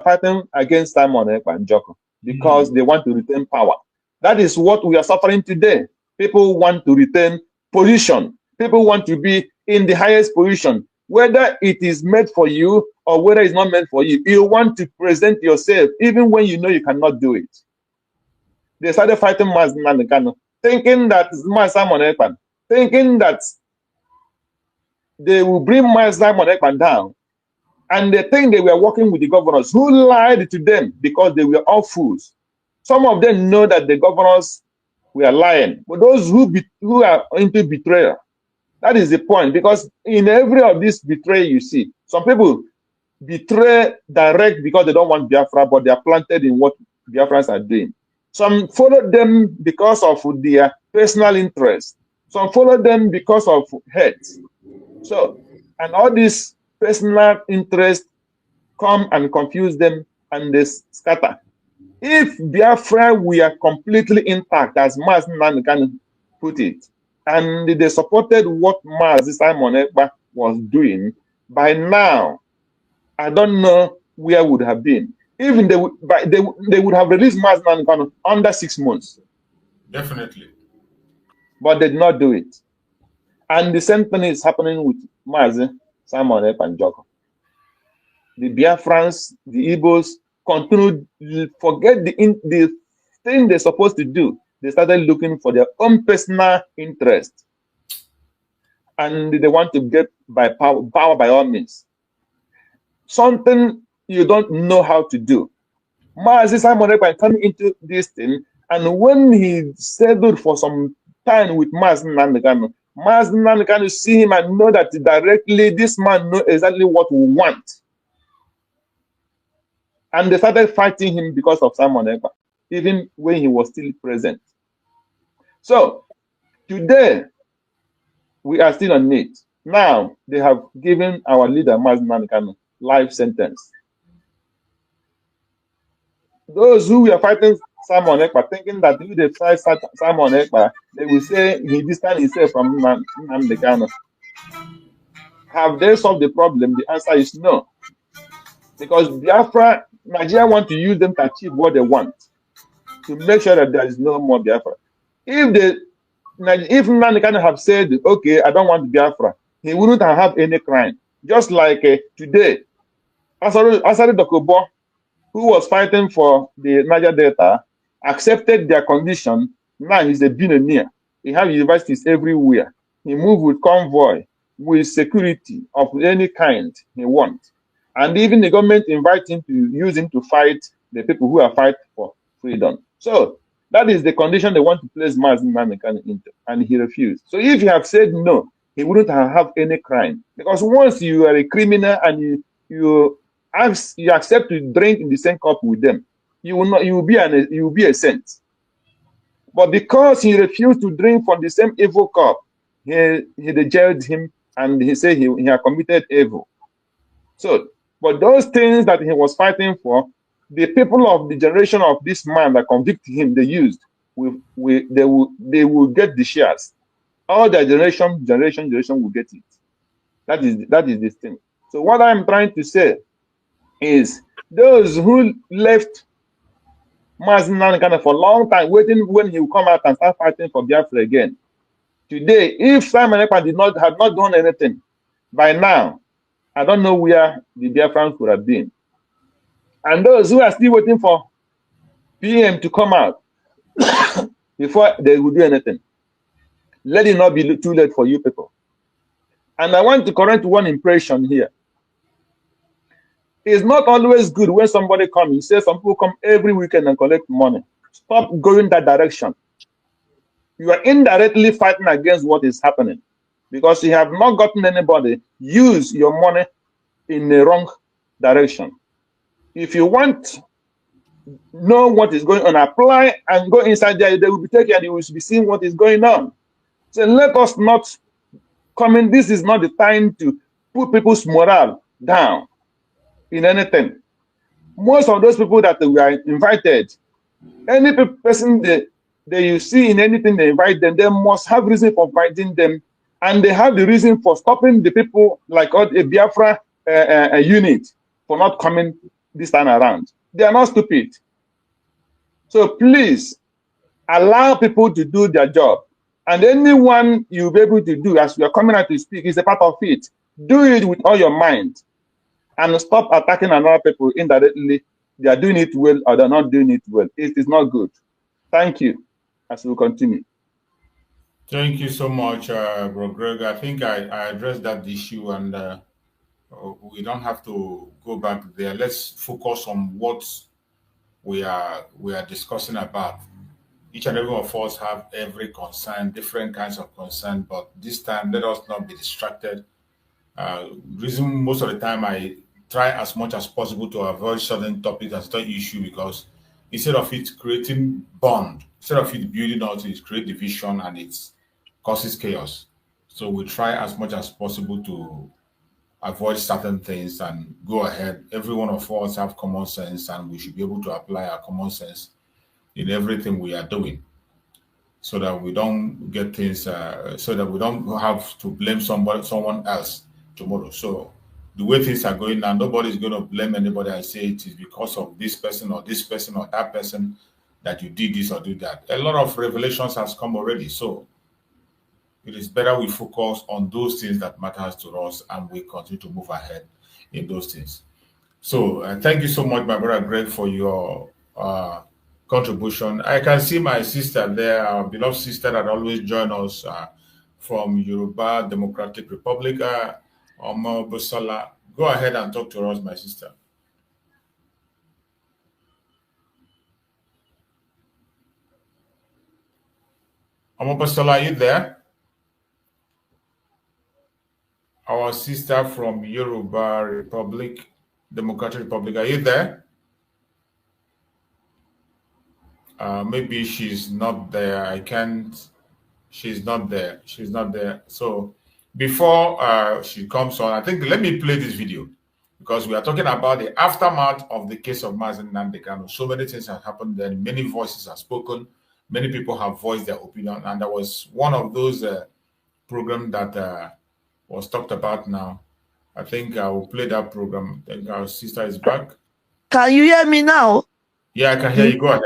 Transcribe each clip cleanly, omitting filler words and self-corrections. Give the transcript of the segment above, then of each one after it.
fighting against Simon Ekpa and Joko because they want to retain power. That is what we are suffering today. People want to retain position. People want to be in the highest position, whether it is meant for you or whether it's not meant for you. You want to present yourself even when you know you cannot do it. They started fighting Mazi Nnamdi Kanu, thinking that Simon Ekpa, thinking that they will bring Simon Ekpa down. And they think they were working with the governors who lied to them because they were all fools. Some of them know that the governors were lying, but those who are into betrayal, that is the point. Because in every of these betrayal you see, some people betray direct because they don't want Biafra, but they are planted in what Biafrans are doing. Some follow them because of their personal interest. Some follow them because of hate. So, and all this personal interest come and confuse them and they scatter. If Biafra were completely intact, as Mazi Nnamdi Kanu put it, and they supported what Mazi Simon Ekpa was doing, by now, I don't know where would have been. Even they would have released Mazi Nnamdi Kanu under 6 months. Definitely. But they did not do it. And the same thing is happening with Mazi Simon Ekpa and Joko. The Biafrans, the Igbos, continue to forget the thing they're supposed to do. They started looking for their own personal interest. And they want to get by power by all means. Something you don't know how to do. Mazi Simon Ekpa coming into this thing, and when he settled for some time with Mazi Nnamdi Kanu, Mazi Nnamdi Kanu see him and know that directly this man knows exactly what we want. And they started fighting him because of Simon Ekpa, even when he was still present. So today, we are still on it. Now, they have given our leader, Mazi Nnamdi Kanu, life sentence. Those who were fighting Simon Ekpa, thinking that if they fight Simon Ekpa, they will say he distanced himself from Nnamdi Kanu. Have they solved the problem? The answer is no. Because Biafra, Nigeria want to use them to achieve what they want, to make sure that there is no more Biafra. If Nnamdi Kanu have said, okay, I don't want Biafra, he wouldn't have any crime. Just like today, Asari Dokubo, who was fighting for the Niger Delta, accepted their condition. Now he's a billionaire. He has universities everywhere. He moved with convoy, with security of any kind he wants. And even the government invites him to use him to fight the people who are fighting for freedom. So that is the condition they want to place Mazi Nnamdi Kanu into, and he refused. So if you have said no, he wouldn't have any crime. Because once you are a criminal and you accept to drink in the same cup with them, you will be a saint. But because he refused to drink from the same evil cup, they jailed him and he said he had committed evil. So, but those things that he was fighting for, the people of the generation of this man that convicted him, they used, they will get the shares. All their generation will get it. That is this thing. So what I'm trying to say is those who left Mazi Nnamdi Kanu for a long time, waiting when he will come out and start fighting for Biafra again. Today, if Simon Ekpa had not done anything, by now, I don't know where the Biafrans would have been. And those who are still waiting for PM to come out before they will do anything, let it not be too late for you people. And I want to correct one impression here. It's not always good when somebody comes. You say some people come every weekend and collect money. Stop going that direction. You are indirectly fighting against what is happening because you have not gotten anybody use your money in the wrong direction. If you want to know what is going on, apply and go inside there. They will be taken and you will be seeing what is going on. So let us not come in. This is not the time to put people's morale down in anything. Most of those people that were invited, any person that you see in anything they invite them, they must have reason for inviting them, and they have the reason for stopping the people like a Biafra unit for not coming this time around. They are not stupid. So please allow people to do their job. And anyone you'll be able to do as you're coming out to speak is a part of it. Do it with all your mind and stop attacking another people indirectly. They are doing it well or they're not doing it well. It is not good. Thank you. As we continue. Thank you so much, Bro Greg. I think I addressed that issue, and we don't have to go back there. Let's focus on what we are discussing about. Each and every one of us have every concern, different kinds of concern, but this time let us not be distracted. Reason most of the time I try as much as possible to avoid certain topics and certain issue, because instead of it creating bond, instead of it building out, it creates division and it causes chaos. So we try as much as possible to avoid certain things and go ahead. Every one of us have common sense, and we should be able to apply our common sense in everything we are doing, so that we don't get things, so that we don't have to blame someone else tomorrow. So the way things are going now, nobody's going to blame anybody and say it is because of this person or that person that you did this or do that. A lot of revelations has come already. So it is better we focus on those things that matters to us, and we continue to move ahead in those things. So thank you so much, my brother Greg, for your contribution. I can see my sister there, our beloved sister that always join us from Yoruba Democratic Republic, Omo Bosola. Go ahead and talk to us, my sister. Omo Bosola, are you there? Our sister from Yoruba Republic, Democratic Republic, are you there? Maybe she's not there. I can't. She's not there. She's not there. So before she comes on, I think let me play this video, because we are talking about the aftermath of the case of Mazi Nnamdi Kanu. So many things have happened then. Many voices have spoken. Many people have voiced their opinion. And there was one of those programs that was talked about now. I think I will play that program. I think our sister is back. Can you hear me now? Yeah, I can hear you. Go ahead.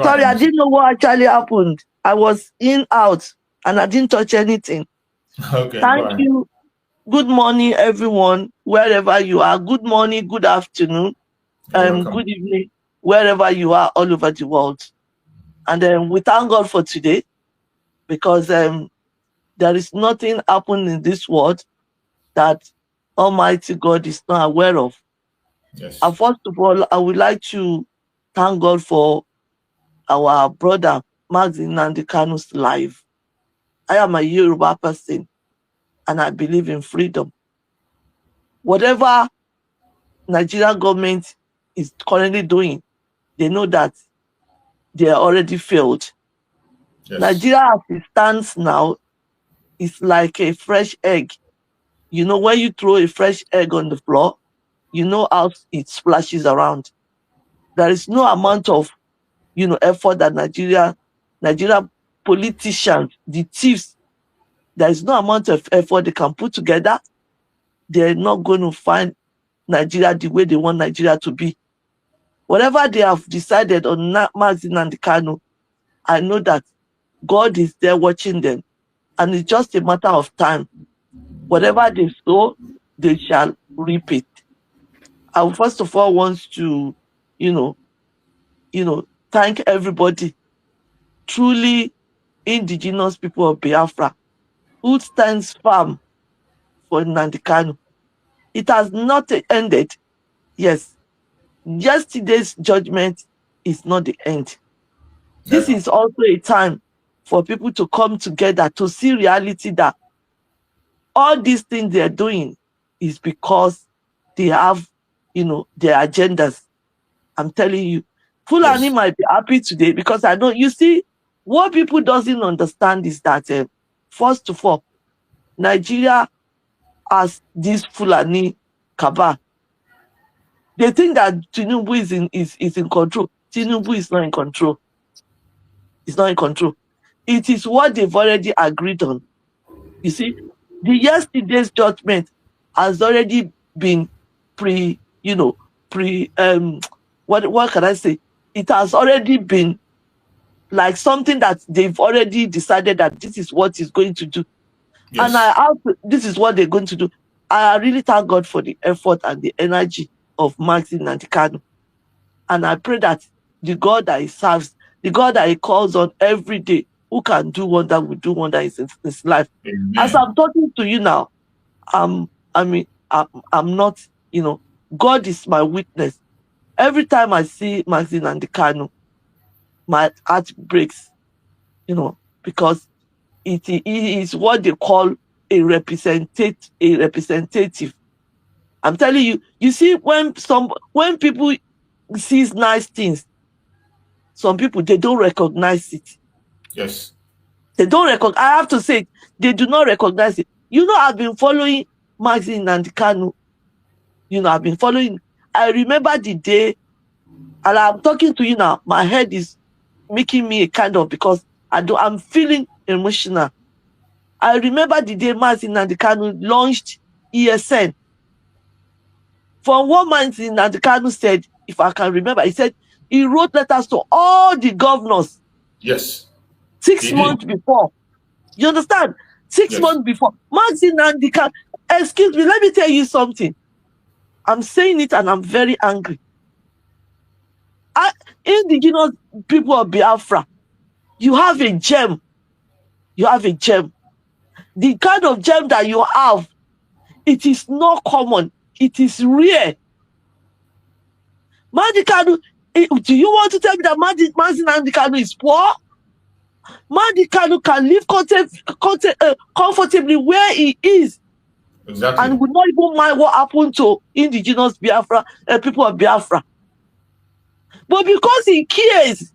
Sorry, I didn't know what actually happened. I was out and I didn't touch anything. Okay. Thank you. Good morning, everyone, wherever you are. Good morning, good afternoon, and good evening, wherever you are all over the world. And we thank God for today, because there is nothing happening in this world that Almighty God is not aware of. Yes. And first of all, I would like to thank God for our brother Mazi Nnamdi Kanu's life. I am a Yoruba person, and I believe in freedom. Whatever Nigerian government is currently doing, they know that they are already failed. Yes. Nigeria, as it stands now, is like a fresh egg. You know, when you throw a fresh egg on the floor, you know how it splashes around. There is no amount of, effort that Nigeria politicians, the thieves, there is no amount of effort they can put together. They're not going to find Nigeria the way they want Nigeria to be. Whatever they have decided on Mazi Nnamdi Kanu, I know that God is there watching them, and it's just a matter of time. Whatever they sow, they shall reap it. I first of all want to, thank everybody, truly indigenous people of Biafra, who stands firm for Nnamdi Kanu. It has not ended. Yes, yesterday's judgment is not the end. This is also a time for people to come together to see reality that all these things they're doing is because they have, their agendas. I'm telling you, Fulani might be happy today because I know, you see, what people doesn't understand is that, first of all, Nigeria has this Fulani cabal. They think that Tinubu is in control. Tinubu is not in control. It's not in control. It is what they've already agreed on. You see, the yesterday's judgment has already been what can I say? It has already been like something that they've already decided that this is what is going to do. Yes. And this is what they're going to do. I really thank God for the effort and the energy of Mazi Nnamdi Kanu. And I pray that the God that he serves, the God that he calls on every day, who can do wonder, will do wonder in his life. Amen. As I'm talking to you now, I'm not, God is my witness. Every time I see Mazi Nnamdi Kanu, my heart breaks, because it is what they call a representative. I'm telling you, you see, when people sees nice things, some people, they don't recognize it. Yes. They don't recognize. I have to say, they do not recognize it. I've been following Mazi Nnamdi Kanu. I've been following. I remember the day, and I'm talking to you now, my head is making me a kind of, because I'm feeling emotional. I remember the day Mazi Nnamdi Kanu launched ESN. From what Mazi Nnamdi Kanu said, if I can remember, he said he wrote letters to all the governors. Yes. 6 months before. You understand? 6 months before. Mazi Nnamdi Kanu, excuse me, let me tell you something. I'm saying it and I'm very angry. Indigenous people of Biafra, you have a gem. You have a gem. The kind of gem that you have, it is not common. It is rare. Mazi Kanu, do you want to tell me that Mazi Nnamdi Kanu is poor? Nnamdi Kanu can live comfortably where he is. Exactly. And would not even mind what happened to indigenous Biafra, people of Biafra. But because he cares,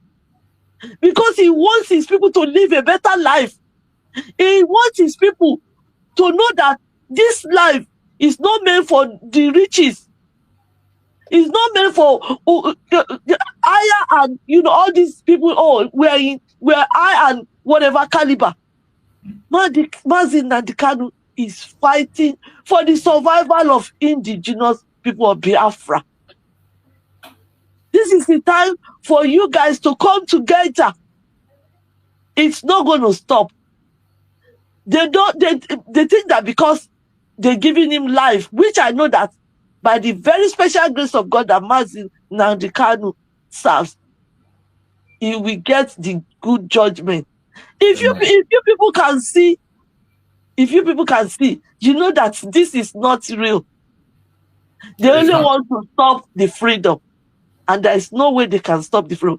because he wants his people to live a better life, he wants his people to know that this life is not meant for the riches. It's not meant for higher and all these people. We're high and whatever caliber. Mazi Nnamdi Kanu is fighting for the survival of indigenous people of Biafra. This is the time for you guys to come together. It's not going to stop. They think that because they're giving him life, which I know that by the very special grace of God that Mazi Nnamdi Kanu serves, he will get the good judgment. If you people can see, you know that this is not real. They only want to stop the freedom, and there is no way they can stop the freedom.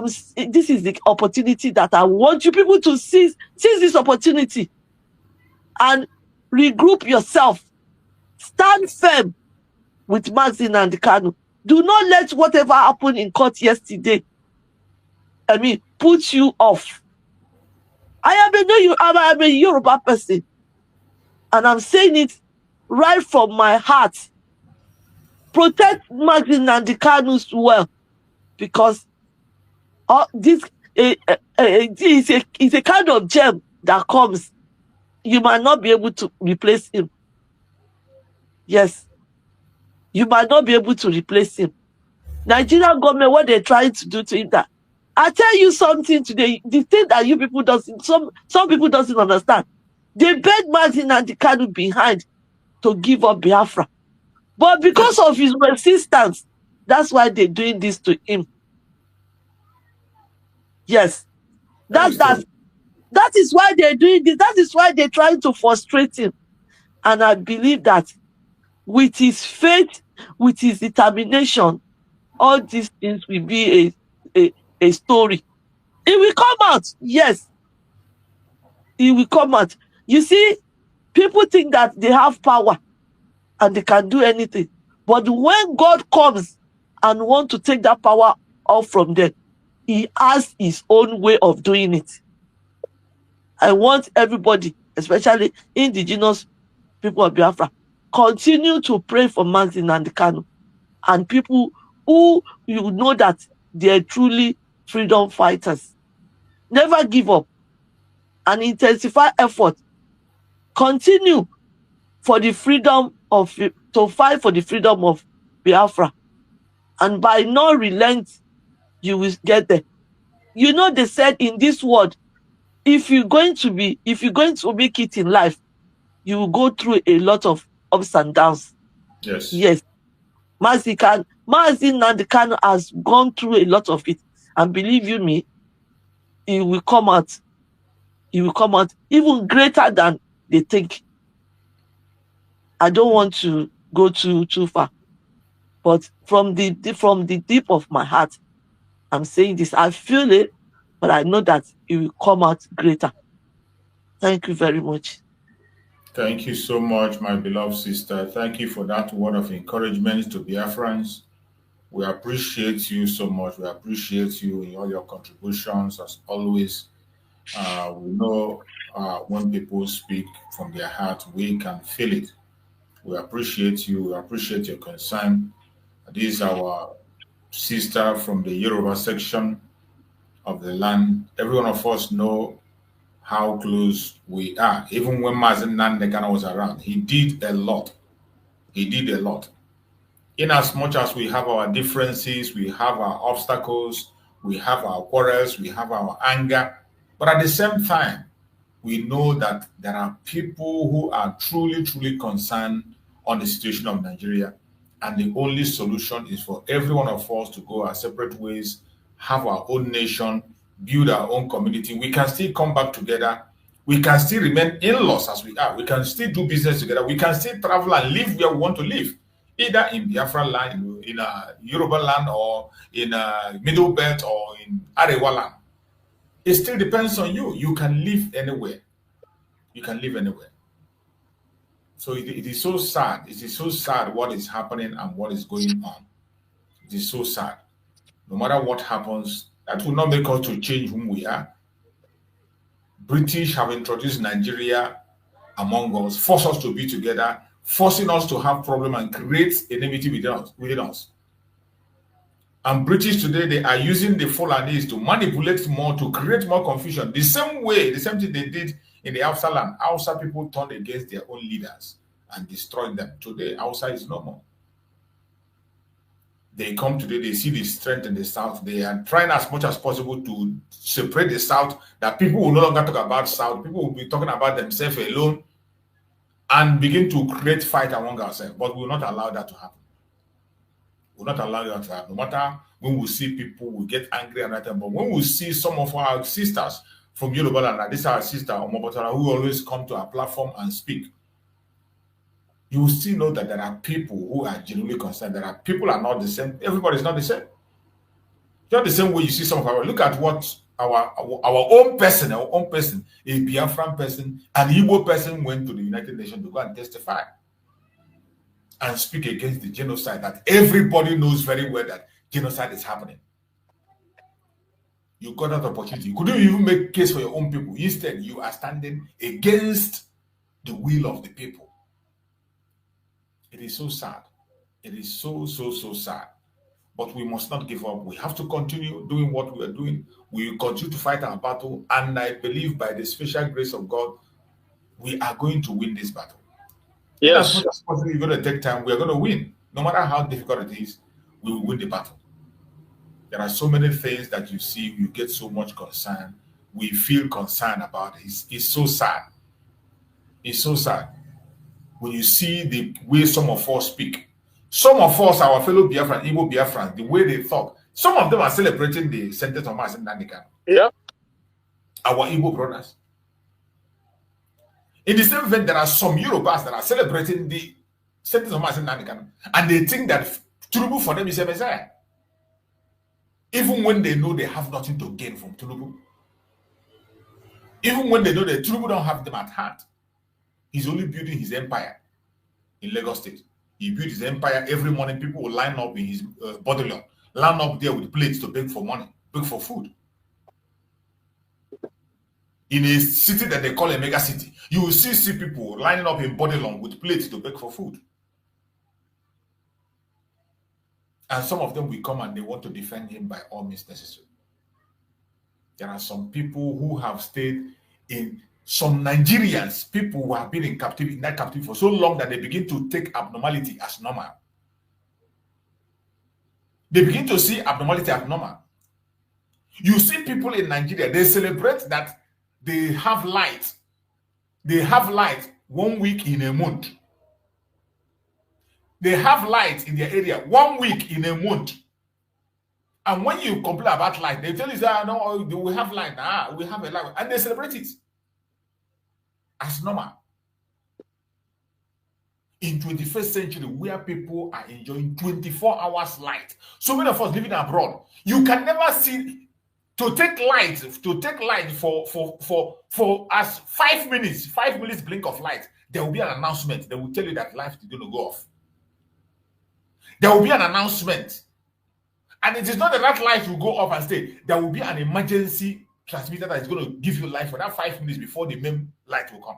This is the opportunity that I want you people to seize this opportunity and regroup yourself. Stand firm with Mazi Nnamdi Kanu. Do not let whatever happened in court yesterday, put you off. I am a Yoruba person, and I'm saying it right from my heart. Protect Mazi Nnamdi Kanu's well, because this is a kind of gem that comes. You might not be able to replace him. Yes, you might not be able to replace him. Nigerian government, what they're trying to do to him, that I tell you something today, the thing that you people some people doesn't understand. They begged Mazi Nnamdi Kanu behind to give up Biafra. But because of his resistance, that's why they're doing this to him. Yes. That is why they're doing this. That is why they're trying to frustrate him. And I believe that with his faith, with his determination, all these things will be a story. It will come out. Yes. It will come out. You see, people think that they have power and they can do anything. But when God comes and wants to take that power off from them, he has his own way of doing it. I want everybody, especially indigenous people of Biafra, continue to pray for Mazi Nnamdi Kanu and people who you know that they are truly freedom fighters. Never give up and intensify effort. Continue for the freedom to fight for the freedom of Biafra. And by no relent, you will get there. You know, they said in this world, if you're going to make it in life, you will go through a lot of ups and downs. Yes. Yes. Mazi Nnamdi Kanu has gone through a lot of it. And believe you me, he will come out. He will come out even greater than they think. I don't want to go too far. But from the deep of my heart, I'm saying this. I feel it, but I know that it will come out greater. Thank you very much. Thank you so much, my beloved sister. Thank you for that word of encouragement to Biafrans. We appreciate you so much. We appreciate you in all your contributions, as always. We know when people speak from their heart, we can feel it. We appreciate you. We appreciate your concern. This is our sister from the Yoruba section of the land. Every one of us know how close we are. Even when Mazi Nnamdi Kanu was around, he did a lot. He did a lot. In as much as we have our differences, we have our obstacles, we have our quarrels, we have our anger, but at the same time, we know that there are people who are truly, truly concerned on the situation of Nigeria. And the only solution is for every one of us to go our separate ways, have our own nation, build our own community. We can still come back together. We can still remain in-laws as we are. We can still do business together. We can still travel and live where we want to live, either in Biafra land, in a Yoruba land, or in a Middle Belt, or in Arewa land. It still depends on you. You can live anywhere. You can live anywhere. So it is so sad. It is so sad what is happening and what is going on. It is so sad. No matter what happens, that will not make us to change whom we are. British have introduced Nigeria among us, force us to be together, forcing us to have problem and create enmity within us. And British today, they are using the Fulanese to manipulate more, to create more confusion. The same thing they did in the Hausa land. Hausa people turned against their own leaders and destroyed them. Today, Hausa is no more. They come today, they see the strength in the South. They are trying as much as possible to separate the South, that people will no longer talk about South. People will be talking about themselves alone and begin to create fight among ourselves. But we will not allow that to happen. We will not allow that to happen. No matter when we see people, we get angry and that. But when we see some of our sisters from Yoruba land, this is our sister Omobotara, who always come to our platform and speak, you will still know that there are people who are genuinely concerned. There are people are not the same. Everybody is not the same. Just the same way you see some of our, look at what our own person, a Biafran person, an Igbo person went to the United Nations to go and testify and speak against the genocide that everybody knows very well that genocide is happening. You got that opportunity. You couldn't even make a case for your own people. Instead, you are standing against the will of the people. It is so sad. It is so sad. But we must not give up. We have to continue doing what we are doing. We will continue to fight our battle. And I believe by the special grace of God, we are going to win this battle. Yes. As much as possible, it's going to take time. We are going to win. No matter how difficult it is, we will win the battle. There are so many things that you see, you get so much concern. We feel concerned about it. It's so sad. It's so sad. When you see the way some of us speak, some of us, our fellow Biafran, Igbo Biafran, the way they talk, some of them are celebrating the sentence of Mazi Nnamdi Kanu. Yeah. Our Igbo brothers. In the same vein, there are some Yorubas that are celebrating the sentence of Mazi Nnamdi Kanu, and they think that Tinubu for them is a messiah. Even when they know they have nothing to gain from Tinubu. Even when they know that Tinubu don't have them at heart. He's only building his empire in Lagos State. He built his empire. Every morning, people will line up in his bodilon, line up there with plates to beg for money, beg for food. In a city that they call a mega city, you will see people lining up in bodilon with plates to beg for food. And some of them will come and they want to defend him by all means necessary. There are some people who have stayed in, some Nigerians, people who have been in that captivity for so long that they begin to take abnormality as normal. They begin to see abnormality as normal. You see people in Nigeria, they celebrate that they have light. They have light 1 week in a month. They have light in their area 1 week in a month. And when you complain about light, they tell you that no, we have light. We have a light. And they celebrate it as normal. In 21st century, where people are enjoying 24 hours light. So many of us living abroad, you can never see to take light for as 5 minutes blink of light, there will be an announcement. They will tell you that light is going to go off. There will be an announcement. And it is not that light will go off and stay. There will be an emergency transmitter that is going to give you light for that 5 minutes before the main light will come.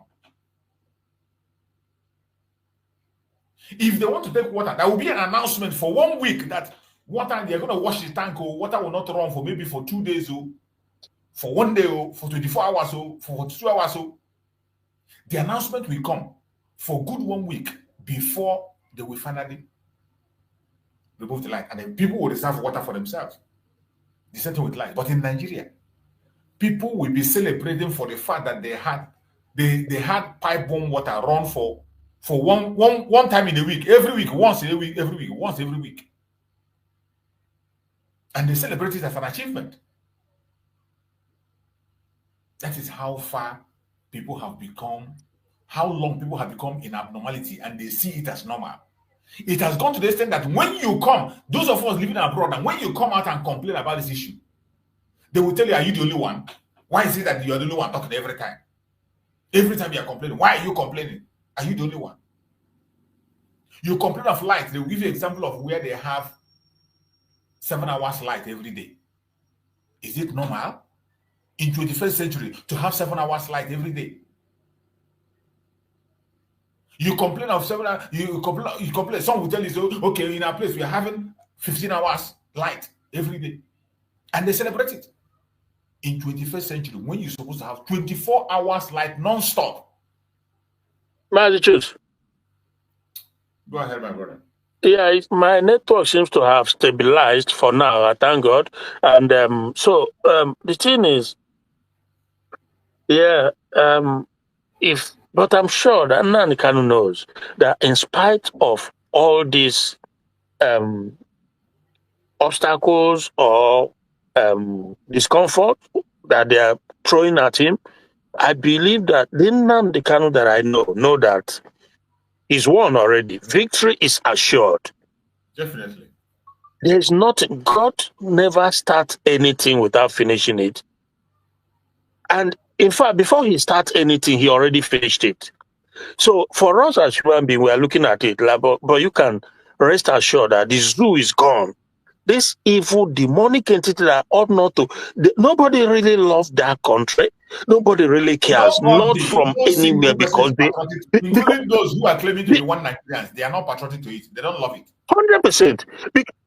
If they want to take water, there will be an announcement for 1 week that water, they're going to wash the tank, or water will not run for maybe for 2 days, or for 1 day, or for 24 hours, or for 42 hours. So the announcement will come for good 1 week before they will finally remove the light, and then people will reserve water for themselves. The same thing with light. But in Nigeria, people will be celebrating for the fact that they had pipe bomb water run for one time in a week, every week, once in a week, once every week. And they celebrate it as an achievement. That is how far people have become, how long people have become in abnormality, and they see it as normal. It has gone to the extent that when you come, those of us living abroad, and when you come out and complain about this issue, they will tell you, are you the only one? Why is it that you are the only one talking every time? Every time you are complaining, why are you complaining? Are you the only one? You complain of light, they will give you an example of where they have 7 hours light every day. Is it normal in 21st century to have 7 hours light every day? You complain of 7 hours, you complain, some will tell you, so, okay, in our place, we are having 15 hours light every day. And they celebrate it. In 21st century, when you're supposed to have 24 hours light non-stop. Mazi, go ahead, my brother. Yeah, my network seems to have stabilized for now, I thank God. And the thing is, yeah, but I'm sure that Nnamdi Kanu knows that in spite of all these obstacles or discomfort that they are throwing at him, I believe that the Nnamdi Kanu that I know that he's won already. Victory is assured. Definitely. There's nothing. God never starts anything without finishing it. And in fact, before he starts anything, he already finished it. So for us as human beings, we are looking at it, but you can rest assured that the zoo is gone. This evil demonic entity that ought not to, nobody really loves that country. Nobody really cares, not from anywhere, because including those who are claiming to be one Nigerians, they are not patriotic to it. They don't love it. 100%,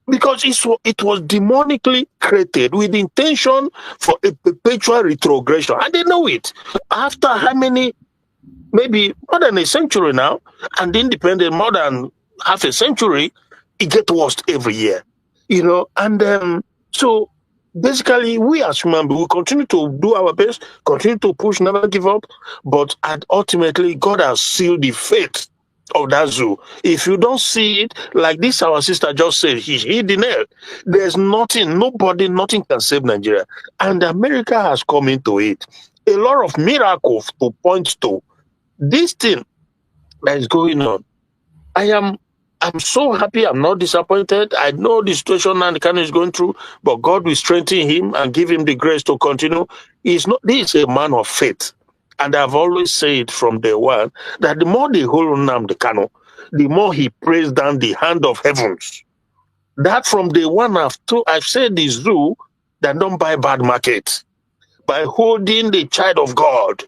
because it was demonically created with the intention for a perpetual retrogression, and they know it. After how many, maybe more than a century now, and independent more than half a century, it gets worse every year, and so basically we as human beings, we continue to do our best, continue to push, never give up, but ultimately God has sealed the fate of that zoo. If you don't see it, like this our sister just said, he hit the nail. There's nothing can save Nigeria, and America has come into it. A lot of miracles to point to this thing that is going on. I'm so happy. I'm not disappointed. I know the situation Nnamdi Kanu is going through, but God will strengthen him and give him the grace to continue. This is a man of faith. And I've always said from day one that the more they hold Nnamdi Kanu, the more he prays down the hand of heavens. That from day one, I've said the zoo that don't buy bad market. By holding the child of God,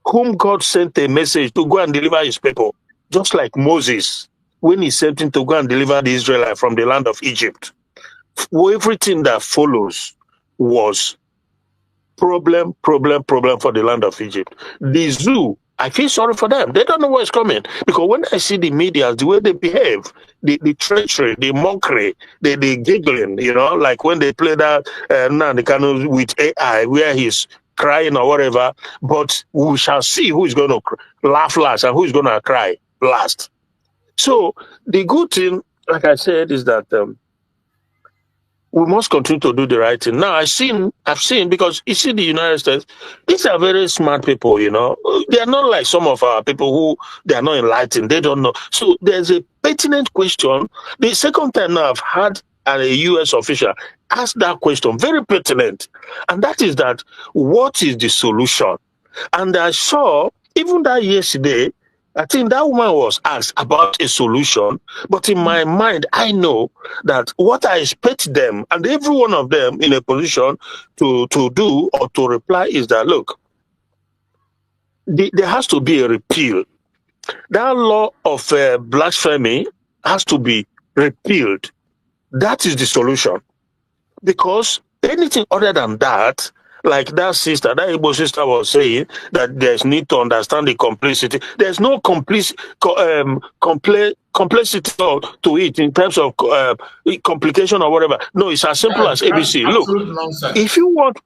whom God sent a message to go and deliver his people, just like Moses, when he sent him to go and deliver the Israelites from the land of Egypt. Everything that follows was problem for the land of Egypt. The zoo I feel sorry for them. They don't know what's coming. Because when I see the media, the way they behave, the treachery, the mockery, the giggling, like when they play that Nnamdi Kanu with AI, where he's crying or whatever, but we shall see who is going to laugh last and who is going to cry last. So the good thing, like I said, is that we must continue to do the right thing. Now, I've seen, because you see the United States, these are very smart people, They are not like some of our people who, they are not enlightened. They don't know. So there's a pertinent question. The second time now I've had a U.S. official ask that question, very pertinent. And that is that, what is the solution? And I saw, even that yesterday, I think that woman was asked about a solution, but in my mind, I know that what I expect them, and every one of them in a position to do or to reply is that, look, there has to be a repeal. That law of blasphemy has to be repealed. That is the solution. Because anything other than that, like that Igbo sister was saying, that there's need to understand the complicity. There's no complexity to it in terms of complication or whatever. No, it's as simple as ABC. Look, nonsense. If you want,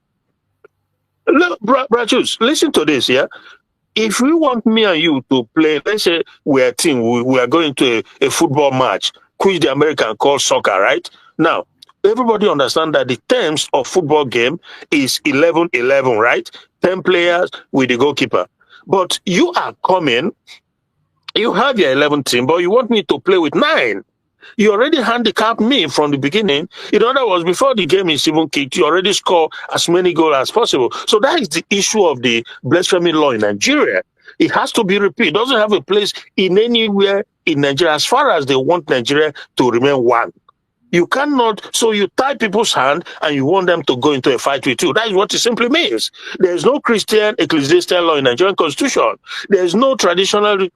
look, Brachus, listen to this, yeah? If we want me and you to play, let's say we're a team, we are going to a football match, which the American calls soccer, right? Now, everybody understand that the terms of football game is 11-11, right? 10 players with the goalkeeper. But you are coming, you have your 11 team, but you want me to play with 9. You already handicapped me from the beginning. In other words, before the game is even kicked, you already score as many goals as possible. So that is the issue of the blasphemy law in Nigeria. It has to be repeated. It doesn't have a place in anywhere in Nigeria as far as they want Nigeria to remain one. You cannot, so you tie people's hand and you want them to go into a fight with you. That is what it simply means. There's no Christian ecclesiastical law in Nigerian constitution. There's no traditional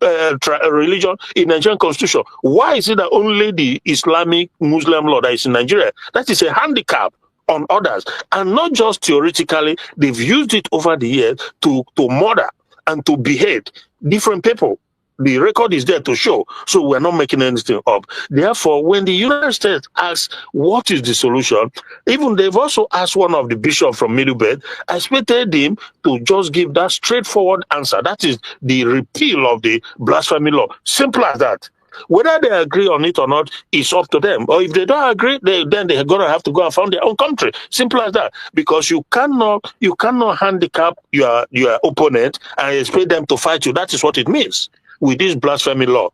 religion in Nigerian constitution. Why is it that only the Islamic Muslim law that is in Nigeria? That is a handicap on others. And not just theoretically, they've used it over the years to murder and to behead different people. The record is there to show, so we're not making anything up. Therefore, when the United States asks what is the solution, even they've also asked one of the bishops from Middlebelt, I expected him to just give that straightforward answer. That is the repeal of the blasphemy law. Simple as that. Whether they agree on it or not is up to them. Or if they don't agree, then they're gonna have to go and found their own country. Simple as that. Because you cannot handicap your opponent and expect them to fight you. That is what it means with this blasphemy law.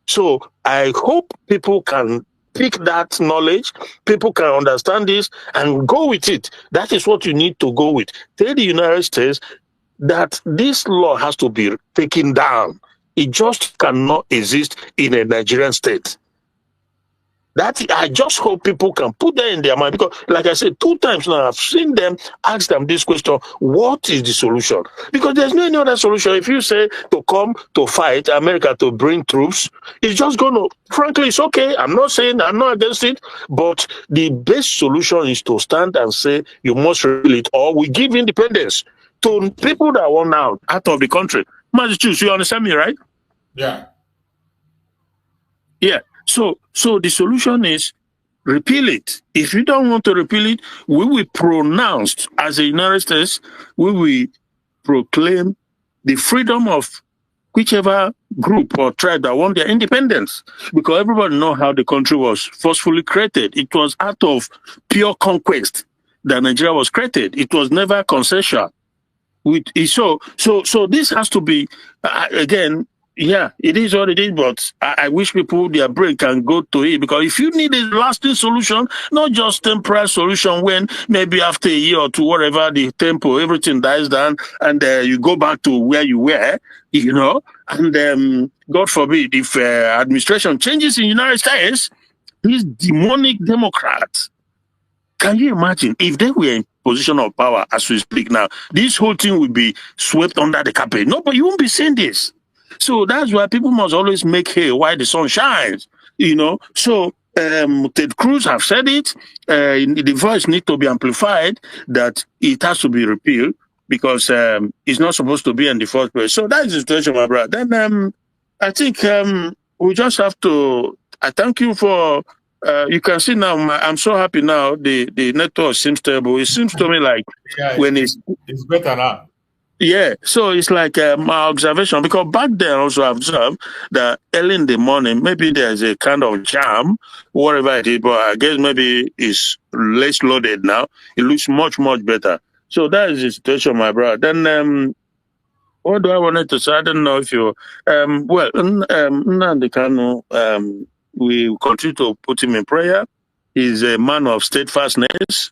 So I hope people can pick that knowledge, people can understand this and go with it. That is what you need to go with. Tell the United States that this law has to be taken down. It just cannot exist in a Nigerian state. That I just hope people can put that in their mind, because like I said 2 times now, I've seen them ask them this question: what is the solution? Because there's no any other solution. If you say to come to fight America, to bring troops, it's just gonna, frankly, it's okay. I'm not saying I'm not against it, but the best solution is to stand and say you must repeal it, or we give independence to people that want out of the country. Massachusetts, you understand me, right? Yeah. Yeah. So the solution is repeal it. If you don't want to repeal it, we will pronounce, as the United States, we will proclaim the freedom of whichever group or tribe that want their independence. Because everybody knows how the country was forcefully created. It was out of pure conquest that Nigeria was created. It was never concession. So this has to be, again, yeah, it is what it is, but I wish people, their brain can go to it, because if you need a lasting solution, not just temporary solution when maybe after a year or two, whatever, the tempo, everything dies down and you go back to where you were, and God forbid, if administration changes in the United States, these demonic Democrats, can you imagine if they were in position of power as we speak now, this whole thing would be swept under the carpet. No, but you won't be saying this. So that's why people must always make hay while the sun shines, So Ted Cruz have said it. The voice needs to be amplified that it has to be repealed. because it's not supposed to be in the first place. So that is the situation, my brother. Then I think we just have to. I thank you for. You can see now. I'm so happy now. The network seems stable. It seems to me like when it's better now. Yeah, so it's like my observation, because back then also I've observed that early in the morning, maybe there's a kind of jam, whatever it is, but I guess maybe it's less loaded now. It looks much, much better. So that is the situation, my brother. Then what do I want to say? I don't know if you, Nnamdi Kanu, we continue to put him in prayer. He's a man of steadfastness.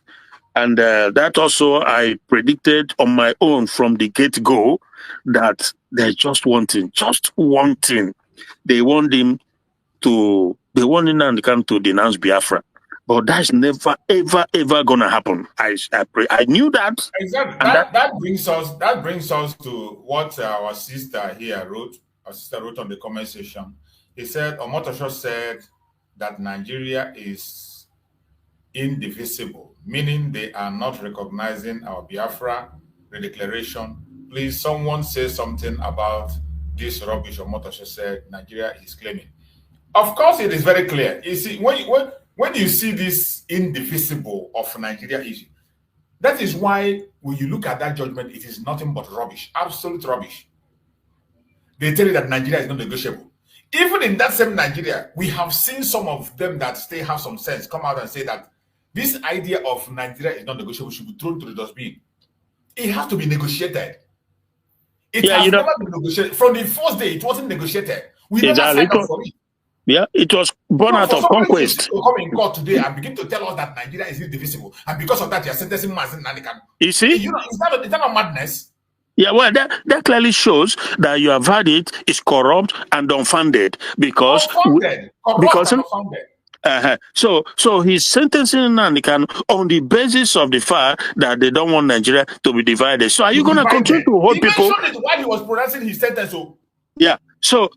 And that also I predicted on my own from the get-go that there's just one thing. They want Nnamdi Kanu to denounce Biafra. But that's never, ever, ever gonna happen. I knew that. Exactly. That brings us to what our sister here wrote. Our sister wrote on the comment section. He said, Omotosho said that Nigeria is indivisible, meaning they are not recognizing our Biafra redeclaration. Please, someone say something about this rubbish Omotosho said Nigeria is claiming. Of course, it is very clear. You see, when you see this indivisible of Nigeria issue, that is why when you look at that judgment, it is nothing but rubbish, absolute rubbish. They tell you that Nigeria is not negotiable. Even in that same Nigeria, we have seen some of them that still have some sense come out and say that this idea of Nigeria is not negotiable should be thrown to the dustbin. It has to be negotiated. It has never been negotiated. From the first day, it wasn't negotiated. We never signed up for it. Yeah, it was born out of conquest. To come in court today and begin to tell us that Nigeria is indivisible, and because of that, you are sentencing Mazi Nnamdi Kanu. You see? Is that not madness? Yeah, well, that clearly shows that your verdict is corrupt and unfounded because So he's sentencing Nnamdi Kanu on the basis of the fact that they don't want Nigeria to be divided. So are you going to continue to hold people? He mentioned it while he was pronouncing his sentence. Yeah. So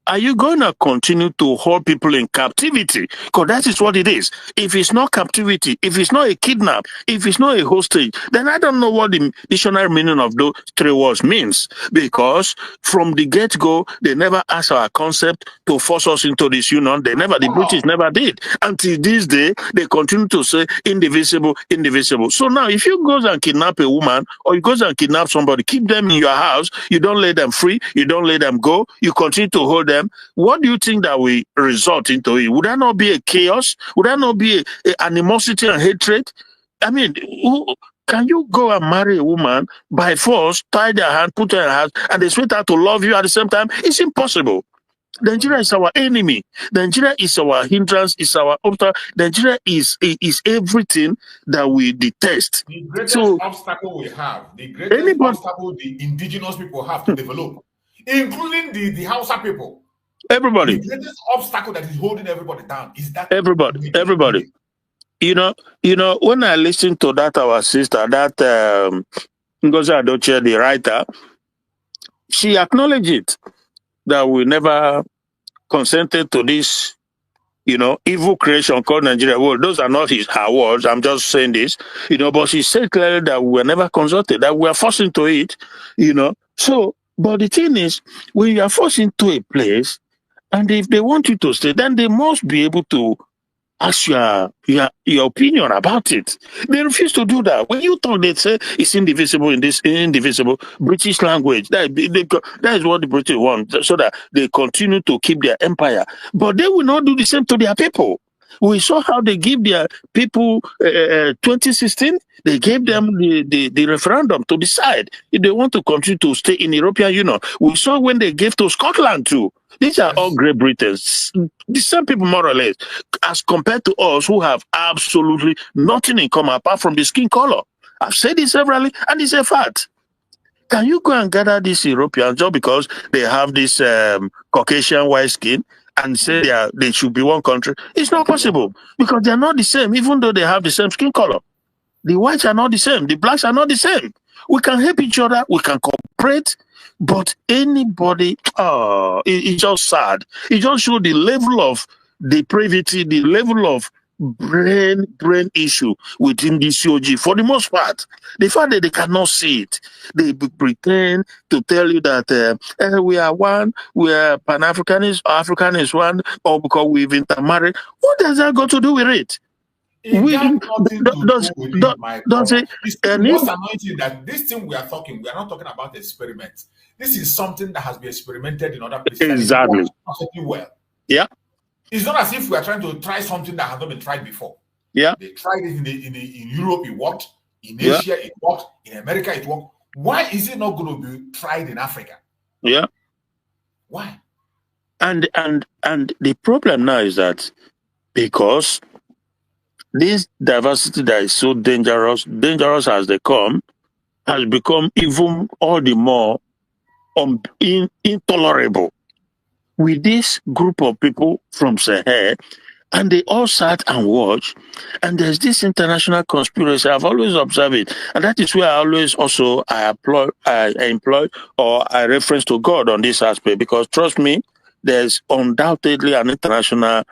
are you going to continue to hold people in captivity? Because that is what it is. If it's not captivity, if it's not a kidnap, if it's not a hostage, then I don't know what the dictionary meaning of those three words means. Because from the get-go, they never asked our concept to force us into this union. The British never did. Until this day, they continue to say indivisible, indivisible. So now, if you go and kidnap a woman, or you go and kidnap somebody, keep them in your house, you don't let them free, you don't let them go, you continue to hold them, what do you think that we result into it? Would that not be a chaos? Would that not be a animosity and hatred? I mean, can you go and marry a woman by force, tie their hand, put her in her house, and expect her to love you at the same time? It's impossible. Nigeria is our enemy. Nigeria is our hindrance, is our obstacle. Nigeria is everything that we detest. The greatest obstacle we have, the greatest obstacle the indigenous people have to develop, including the Hausa people. Everybody. The greatest obstacle that is holding everybody down is that everybody. You know, when I listen to that our sister, that Ngozi Adochie, the writer, she acknowledged it that we never consented to this, evil creation called Nigeria. Well, those are not her words. I'm just saying this, but she said clearly that we were never consulted, that we are forced into it, So, but the thing is, when you are forced into a place, and if they want you to stay, then they must be able to ask your opinion about it. They refuse to do that. When you talk, they say it's indivisible in this indivisible British language. That is what the British want, so that they continue to keep their empire. But they will not do the same to their people. We saw how they give their people 2016. They gave them the referendum to decide if they want to continue to stay in the European Union. We saw when they gave to Scotland too. These are all Great Britons. The same people, more or less, as compared to us who have absolutely nothing in common apart from the skin color. I've said this severally, and it's a fact. Can you go and gather these Europeans just because they have this Caucasian white skin and say they should be one country? It's not possible, because they're not the same, even though they have the same skin color. The whites are not the same. The blacks are not the same. We can help each other. We can cooperate. But anybody, it's just sad. It just shows the level of depravity, the level of brain issue within the COG for the most part. The fact that they cannot see it, they pretend to tell you that we are one, we are Pan-Africanist, African is one, or because we've intermarried. What does that got to do with it? It got nothing to do with it, my brother. What's annoying is that this thing we are not talking about experiments. This is something that has been experimented in other places. Exactly. Perfectly well. Yeah. It's not as if we are trying to try something that has not been tried before. Yeah. They tried it in Europe, it worked. In Asia, it worked. In America, it worked. Why is it not going to be tried in Africa? Yeah. Why? And the problem now is that because this diversity that is so dangerous as they come, has become even all the more intolerable with this group of people from Sahel, and they all sat and watched, and there's this international conspiracy. I've always observed it, and that is where I always also I employ or I reference to God on this aspect, because trust me, there's undoubtedly an international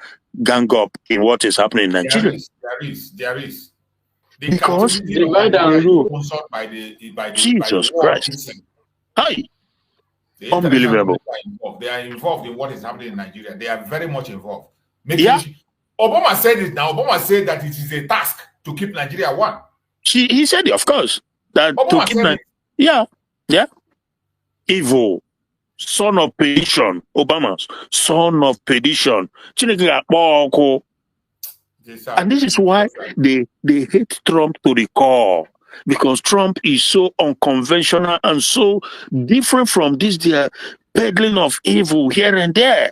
gang up in what is happening in Nigeria. There is. Because divide and rule by the Jesus Christ. Hi. Unbelievable. They are involved in what is happening in Nigeria. They are very much involved. Obama said it now. Obama said that it is a task to keep Nigeria one. He said it, of course. That Obama to keep Yeah. Evil. Son of perdition. Obama's son of perdition. And this is why they hate Trump to the core, because Trump is so unconventional and so different from this their peddling of evil here and there.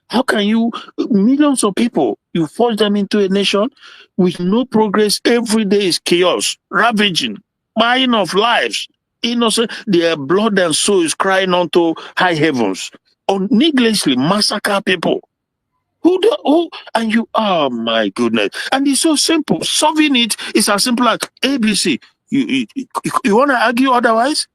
How can you, millions of people, you force them into a nation with no progress? Every day is chaos, ravaging, buying of lives, innocent. Their blood and soul is crying unto high heavens, or needlessly massacre people. And you, oh my goodness. And it's so simple. Solving it is as simple as ABC. You want to argue otherwise?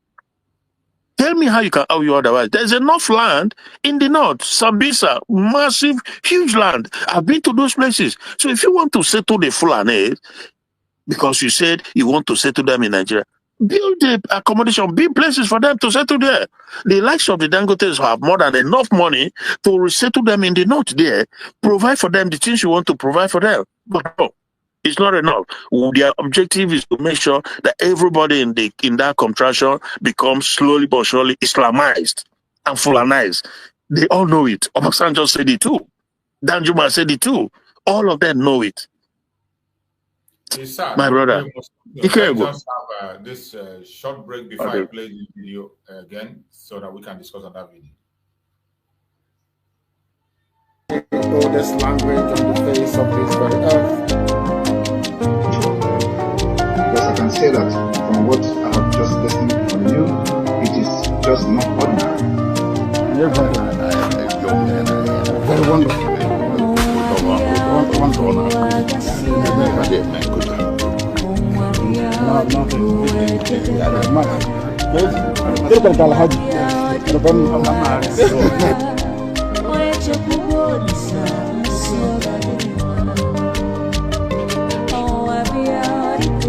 Tell me how you can argue otherwise. There's enough land in the north, Sambisa, massive, huge land. I've been to those places. So if you want to settle the Fulani, because you said you want to settle them in Nigeria, build the accommodation, build places for them to settle there. The likes of the Dangotes have more than enough money to resettle them in the north there, provide for them the things you want to provide for them. But no, it's not enough. Their objective is to make sure that everybody in that contraction becomes slowly but surely Islamized and Fulanized. They all know it. Obasanjo said it too. Danjuma said it too. All of them know it. Sad, my brother. Let's just have this short break before I play the video again, so that we can discuss on that video. The oldest language on the face of this very earth. Because I can say that from what I have just listened from you, it is just not ordinary. Very wonderful.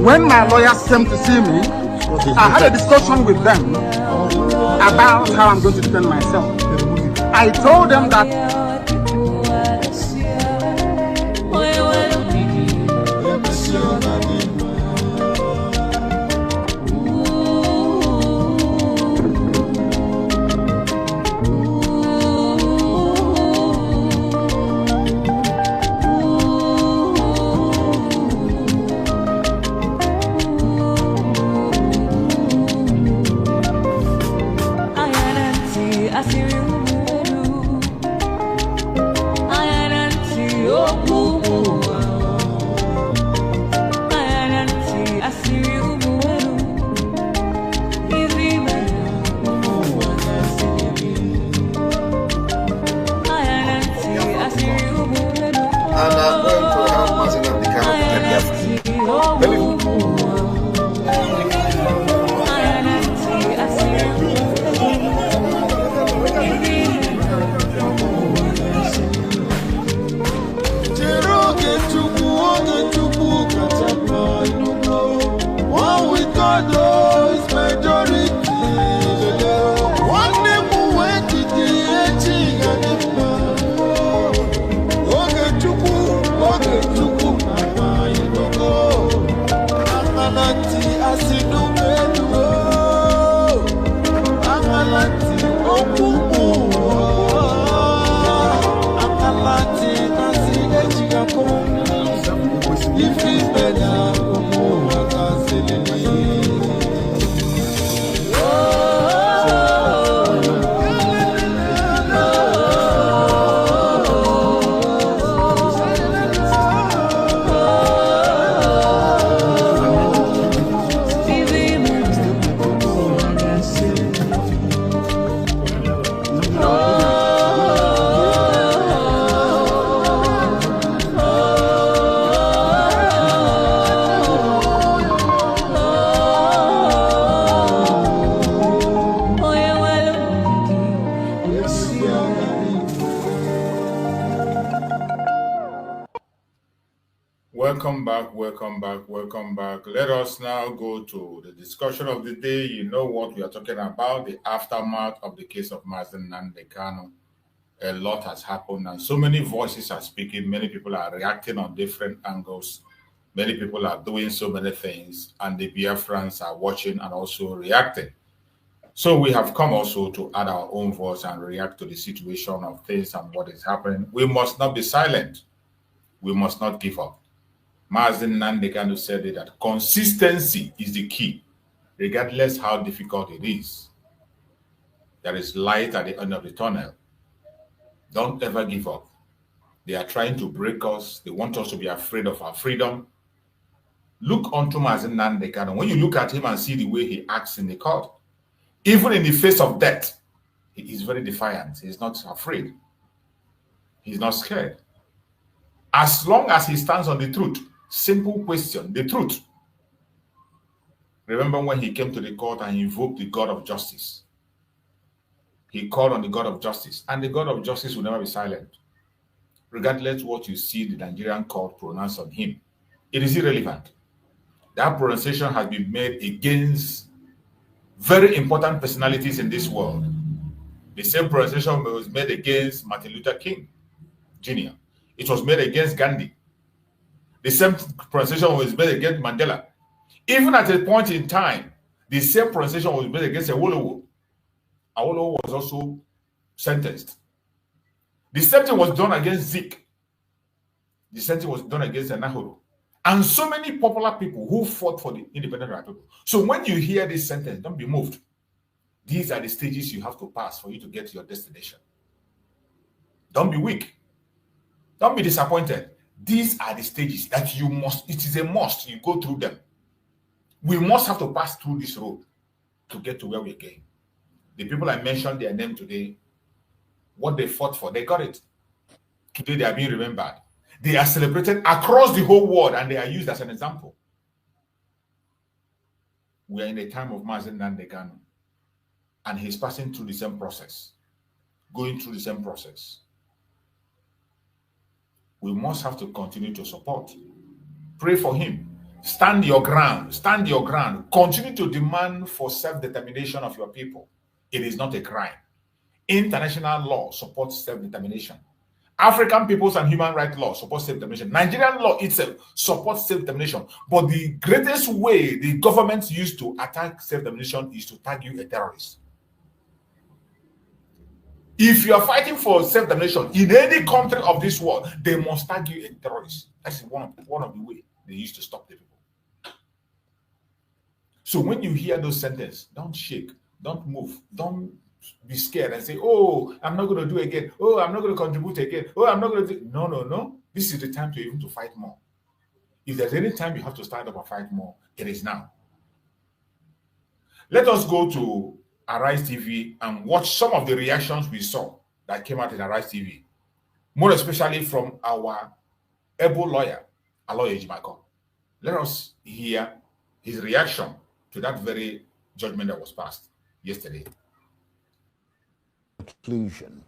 When my lawyers came to see me, I had a discussion with them about how I'm going to defend myself. I told them that God knows majority. One name who went to the edging and okay, Chuku, Mama, you don't go. Amalati, Asinu, Meduo. Amalati, Okumu. Amalati, Nasi, Ejigako. If it's better, Okumu, Akaselili. Welcome back. Let us now go to the discussion of the day. You know what we are talking about, the aftermath of the case of Mazi Nnamdi Kanu. A lot has happened and so many voices are speaking. Many people are reacting on different angles. Many people are doing so many things and the Biafrans are watching and also reacting. So we have come also to add our own voice and react to the situation of things and what is happening. We must not be silent. We must not give up. Mazi Nnamdi Kanu said that consistency is the key, regardless how difficult it is. There is light at the end of the tunnel. Don't ever give up. They are trying to break us. They want us to be afraid of our freedom. Look unto Mazi Nnamdi Kanu. When you look at him and see the way he acts in the court, even in the face of death, he is very defiant. He's not afraid. He's not scared. As long as he stands on the truth. Simple question, the truth. Remember when he came to the court and invoked the God of justice. He called on the God of justice, and the God of justice will never be silent. Regardless what you see the Nigerian court pronounce on him, it is irrelevant. That pronunciation has been made against very important personalities in this world. The same pronunciation was made against Martin Luther King Jr. It was made against Gandhi. The same pronunciation was made against Mandela. Even at a point in time, the same pronunciation was made against Awolowo. Awolowo was also sentenced. The same thing was done against Zik. The same thing was done against Nahoro. And so many popular people who fought for the independent right people. So when you hear this sentence, don't be moved. These are the stages you have to pass for you to get to your destination. Don't be weak. Don't be disappointed. These are the stages that you must, it is a must, you go through them. We must have to pass through this road to get to where we're going. The people I mentioned their name today, what they fought for, they got it. Today they are being remembered. They are celebrated across the whole world and they are used as an example. We are in a time of Mazi Nnamdi Kanu and he's passing through the same process, going through the same process. We must have to continue to support. Pray for him. Stand your ground. Stand your ground. Continue to demand for self-determination of your people. It is not a crime. International law supports self-determination. African peoples and human rights law supports self-determination. Nigerian law itself supports self-determination. But the greatest way the government used to attack self-determination is to tag you a terrorist. If you are fighting for self-determination in any country of this world, they must tag you a terrorist. That's one of the ways they used to stop the people. So when you hear those sentences, don't shake, don't move, don't be scared and say, oh, I'm not going to do it again. Oh, I'm not going to contribute again. Oh, I'm not going to do. No. This is the time to fight more. If there's any time you have to stand up and fight more, it is now. Let us go to Arise TV and watch some of the reactions we saw that came out in Arise TV, more especially from our able lawyer, Aloy Ejimako. Let us hear his reaction to that very judgment that was passed yesterday. Conclusion.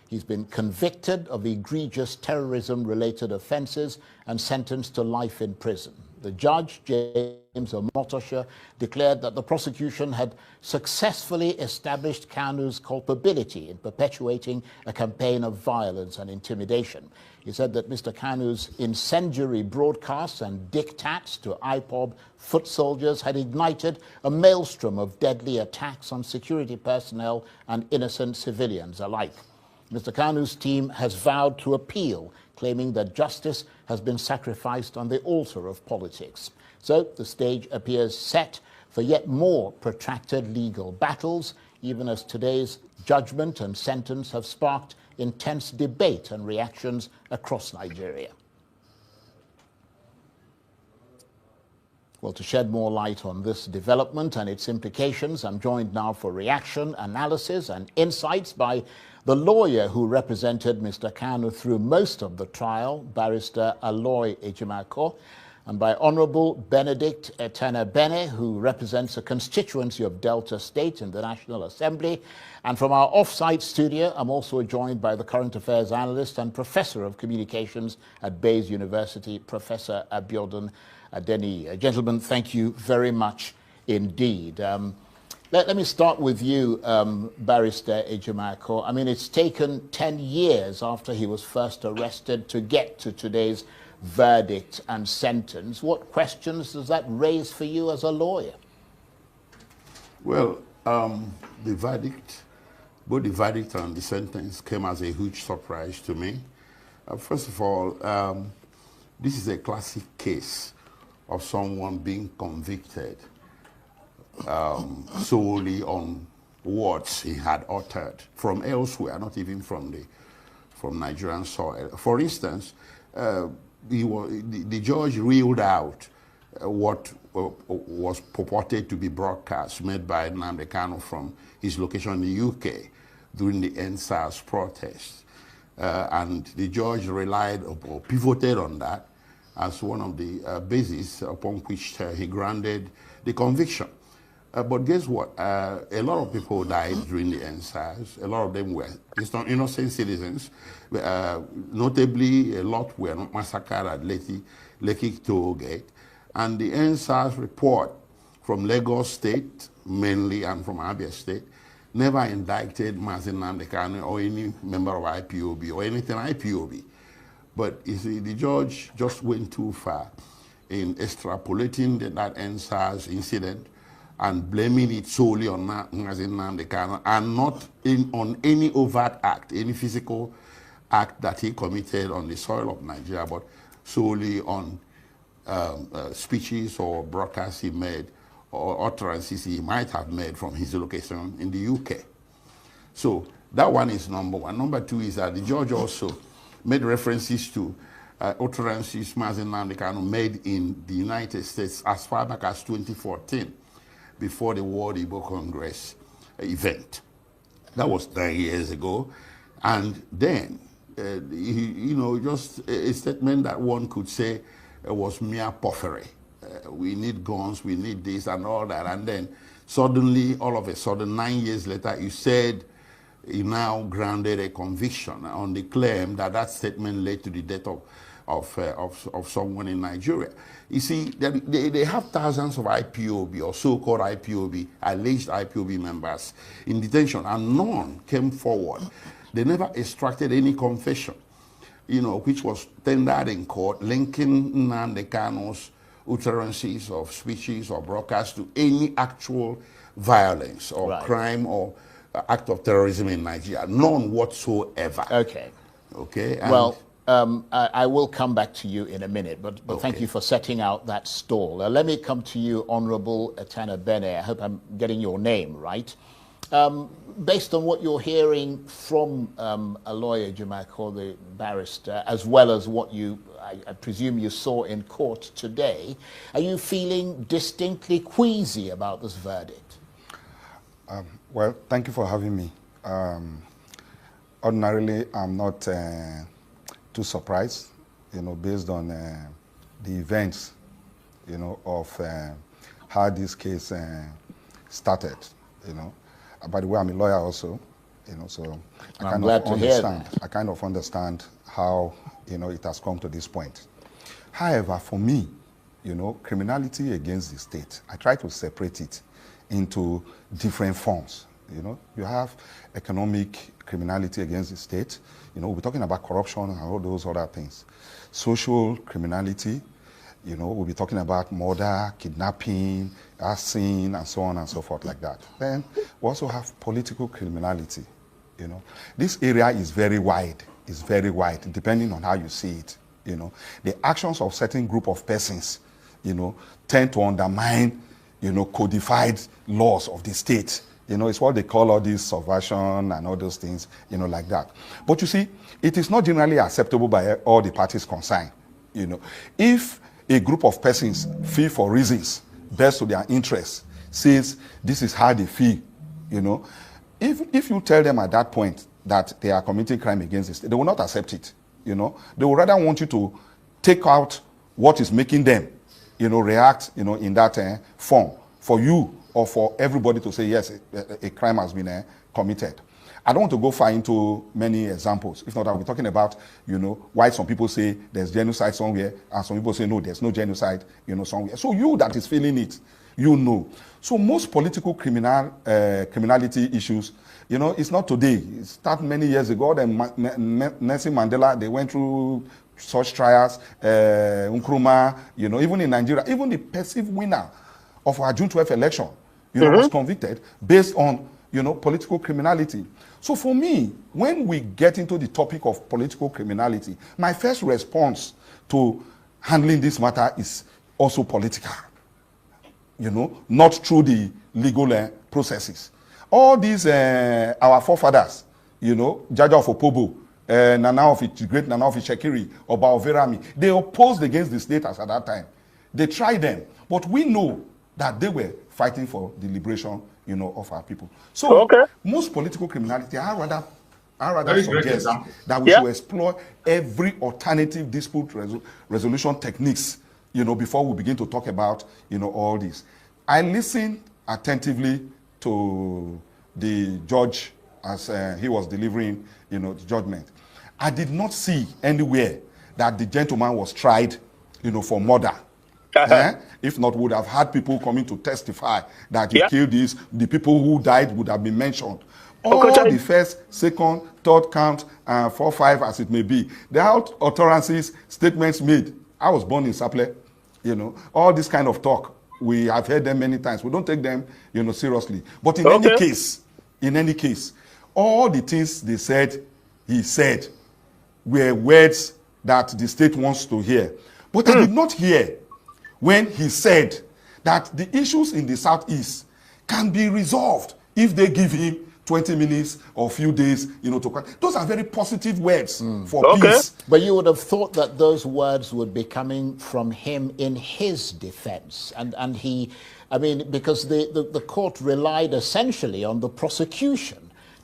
He's been convicted of egregious terrorism-related offenses and sentenced to life in prison. The judge, James Omotosha, declared that the prosecution had successfully established Kanu's culpability in perpetuating a campaign of violence and intimidation. He said that Mr. Kanu's incendiary broadcasts and diktats to IPOB foot soldiers had ignited a maelstrom of deadly attacks on security personnel and innocent civilians alike. Mr. Kanu's team has vowed to appeal, claiming that justice has been sacrificed on the altar of politics. So the stage appears set for yet more protracted legal battles, even as today's judgment and sentence have sparked intense debate and reactions across Nigeria. Well, to shed more light on this development and its implications, I'm joined now for reaction, analysis, and insights by the lawyer who represented Mr. Kanu through most of the trial, Barrister Aloy Ejimako, and by Honorable Benedict Etenebene, who represents a constituency of Delta State in the National Assembly. And from our off-site studio, I'm also joined by the current affairs analyst and professor of communications at Bayes University, Professor Abiodun Adeni. Gentlemen, thank you very much indeed. Let me start with you, Barrister Ejimako. I mean, it's taken 10 years after he was first arrested to get to today's verdict and sentence. What questions does that raise for you as a lawyer? Well, the verdict, both the verdict and the sentence came as a huge surprise to me. First of all, this is a classic case of someone being convicted solely on words he had uttered from elsewhere, not even from Nigerian soil. For instance, the judge reeled out what was purported to be broadcasts made by Nnamdi Kanu from his location in the UK during the NSAS protests. And the judge relied or pivoted on that as one of the bases upon which he granted the conviction. But guess what? A lot of people died during the NSAS. A lot of them were innocent citizens. Notably, a lot were massacred at Lekki Toll Gate. And the NSAS report from Lagos State, mainly, and from Abia State, never indicted Mazi Nnamdi Kanu or any member of IPOB or anything IPOB. But you see, the judge just went too far in extrapolating that NSAS incident and blaming it solely on Mazi Nnamdi Kanu and not on any overt act, any physical act that he committed on the soil of Nigeria, but solely on speeches or broadcasts he made or utterances he might have made from his location in the UK. So that one is number one. Number two is that the judge also made references to utterances Mazi Nnamdi Kanu made in the United States as far back as 2014, before the World Igbo Congress event. That was 9 years ago. And then, just a statement that one could say was mere puffery. We need guns, we need this and all that. And then suddenly, all of a sudden, 9 years later, you said you now grounded a conviction on the claim that that statement led to the death of someone in Nigeria. You see, they have thousands of IPOB or so-called IPOB, alleged IPOB members in detention, and none came forward. They never extracted any confession, which was tendered in court, linking Nnamdi Kanu's utterances of speeches or broadcasts to any actual violence or crime or act of terrorism in Nigeria. None whatsoever. Okay. Okay. Well, I will come back to you in a minute, but okay. Thank you for setting out that stall. Let me come to you, Honorable Etenebene. I hope I'm getting your name right. Based on what you're hearing from a lawyer, Ejimako, the barrister, as well as what I presume you saw in court today, are you feeling distinctly queasy about this verdict? Well, thank you for having me. Ordinarily, I'm not too surprised, based on the events, of how this case started, By the way, I'm a lawyer also, so I kind of understand how, it has come to this point. However, for me, you know, criminality against the state, I try to separate it into different forms. You know, you have economic criminality against the state. You know, we're talking about corruption and all those other things. Social criminality, you know, we'll be talking about murder, kidnapping, arson, and so on and so forth like that. Then we also have political criminality. You know, this area is very wide. It's very wide, depending on how you see it. You know, the actions of certain group of persons, you know, tend to undermine, you know, codified laws of the state. You know, it's what they call all this subversion and all those things, you know, like that. But you see, it is not generally acceptable by all the parties concerned. You know, if a group of persons feel for reasons best to their interests, says this is how they feel, you know, if you tell them at that point that they are committing crime against the state, they will not accept it. You know, they will rather want you to take out what is making them, you know, react, you know, in that form for you or for everybody to say, yes, a crime has been committed. I don't want to go far into many examples. If not, I'll be talking about, you know, why some people say there's genocide somewhere and some people say, no, there's no genocide, you know, somewhere. So you that is feeling it, you know. So most political criminality issues, you know, it's not today. It started many years ago. Then Nelson Mandela, they went through such trials. Nkrumah, you know, even in Nigeria, even the perceived winner of our June 12th election, you know, was convicted based on, you know, political criminality. So for me, when we get into the topic of political criminality, my first response to handling this matter is also political. You know, not through the legal processes. All these, our forefathers, you know, Jaja of Opobo, Nana of great Nana of Shekiri, Oba of Verami, they opposed against the status at that time. They tried them, but we know that they were fighting for the liberation, you know, of our people. So most political criminality, I rather suggest that we should explore every alternative dispute resolution techniques, you know, before we begin to talk about, you know, all this. I listened attentively to the judge as he was delivering, you know, the judgment. I did not see anywhere that the gentleman was tried, you know, for murder. If not, would have had people coming to testify that he killed this. The people who died would have been mentioned. All the first, second, third count, 4, 5, as it may be. The utterances, statements made. I was born in Saple, you know, all this kind of talk. We have heard them many times. We don't take them, you know, seriously. But in any case, all the things they said, he said, were words that the state wants to hear. But I did not hear when he said that the issues in the Southeast can be resolved if they give him 20 minutes or a few days, you know, to... Those are very positive words for peace. But you would have thought that those words would be coming from him in his defense. And he, I mean, because the court relied essentially on the prosecution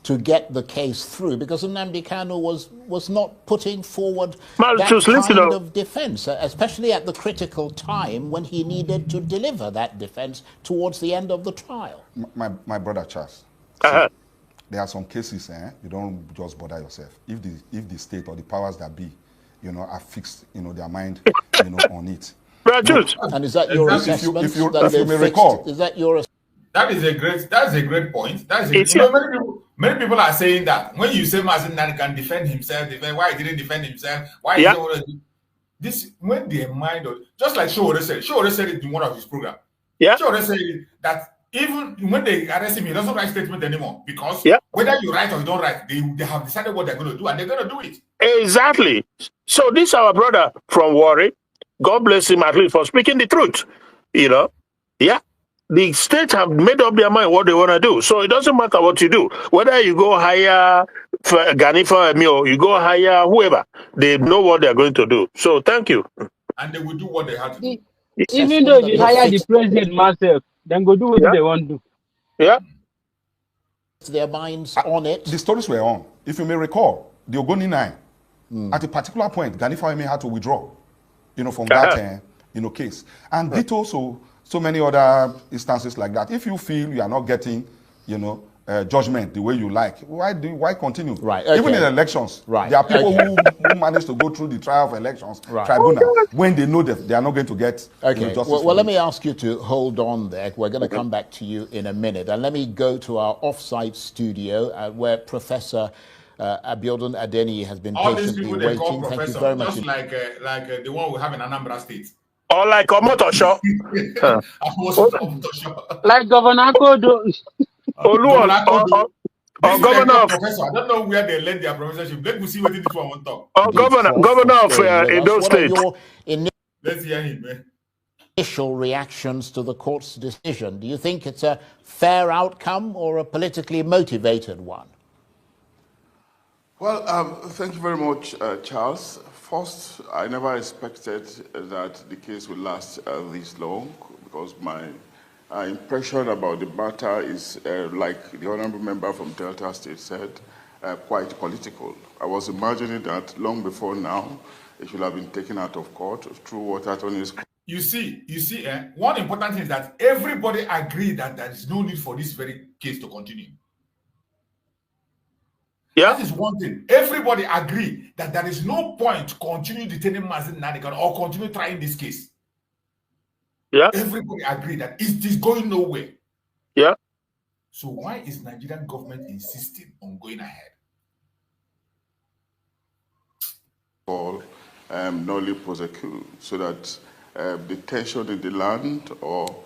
to get the case through, because Nnamdi Kanu was not putting forward that kind of defense, especially at the critical time when he needed to deliver that defense towards the end of the trial. My brother Charles, there are some cases, you don't just bother yourself. If the state or the powers that be, you know, are fixed, you know, their mind, you know, on it. And is that your assessment? If you may recall, is that your? That's a great point. You know, many people are saying that when you say Mazi Nnamdi can defend himself, why he didn't defend himself, why he didn't this, when their mind, just like Showore said it in one of his programs. Showore said that even when they arrest him, he doesn't write statement anymore, because whether you write or you don't write, they have decided what they're going to do, and they're going to do it. Exactly. So this our brother from Warri, God bless him at least for speaking the truth. You know, the states have made up their mind what they want to do. So it doesn't matter what you do. Whether you go hire Gani for me or you go hire whoever, they know what they're going to do. So thank you. And they will do what they have to do. Even though you hire the president myself, then go do what they want to do. Their minds on it. The stories were on. If you may recall, the Ogoni 9, at a particular point, Gani Fawemi had to withdraw, you know, from that, you know, case. And ditto so many other instances like that. If you feel you are not getting, you know, judgment the way you like. Why continue? Right. Even Okay. in elections, Right. there are people Okay. who manage to go through the trial of elections Right. tribunal when they know that they are not going to get Okay. justice. Well, let me ask you to hold on there. We're going to come back to you in a minute. And let me go to our off-site studio where Professor Abiodun Adeni has been All these patiently people they call waiting. Thank you professor, very much. just like the one we have in Anambra State. Or like Omotosho. Like Governor Kodo. Or governor of professor. I don't know where they learn their professorship. Let me see what this one want to talk. Or governor of Edo State. Let's hear him. Initial reactions to the court's decision. Do you think it's a fair outcome or a politically motivated one? Well, thank you very much, Charles. First, I never expected that the case would last this long because my impression about the matter is, like the honorable member from Delta State said, quite political. I was imagining that long before now, it should have been taken out of court through what attorneys. You see, one important thing is that everybody agreed that there is no need for this very case to continue. Yeah. That is one thing. Everybody agree that there is no point to continue detaining Mazi Nnamdi Kanu or continue trying this case. Yeah. Everybody agree that it is going nowhere. Yeah. So why is Nigerian government insisting on going ahead? Nolly prosecute, so that the tension in the land or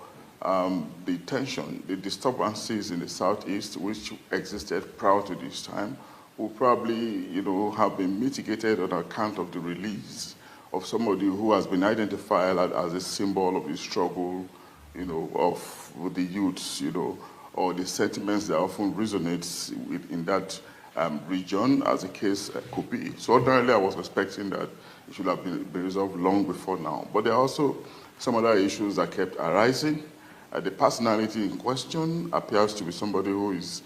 the disturbances in the southeast, which existed prior to this time, will probably, have been mitigated on account of the release of somebody who has been identified as a symbol of the struggle, of the youths, or the sentiments that often resonate in that region, as the case could be. So ordinarily, I was expecting that it should have been resolved long before now. But there are also some other issues that kept arising. The personality in question appears to be somebody who is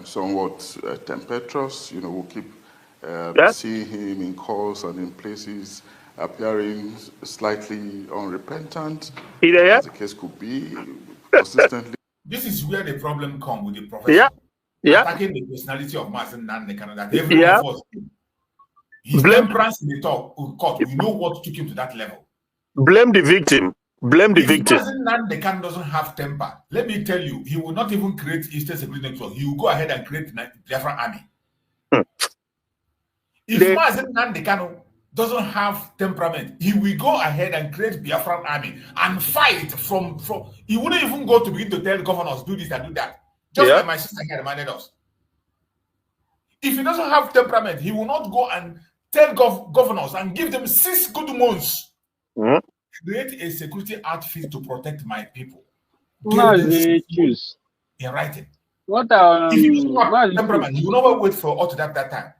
somewhat tempestuous. We'll keep seeing him in calls and in places appearing slightly unrepentant, as the case could be, consistently. This is where the problem comes with the professor. Attacking the personality of Mazi Nnamdi Kanu, that every one of us do. His temperance in the court, we know what took him to that level. Blame the victim. Blame the victim. If Mazi Nnamdi Kanu doesn't have temper, let me tell you, he will not even create Eastern Security Network. He will go ahead and create the Biafra army. If Mazi Nnamdi Kanu doesn't have temperament, he will go ahead and create Biafra army and fight from. He wouldn't even go to begin to tell governors, do this and do that. Just like my sister here reminded us. If he doesn't have temperament, he will not go and tell governors and give them 6 good months. Create a security outfit to protect my people. Mazi choose in writing. If you don't have temperament, you will never wait for up to that time.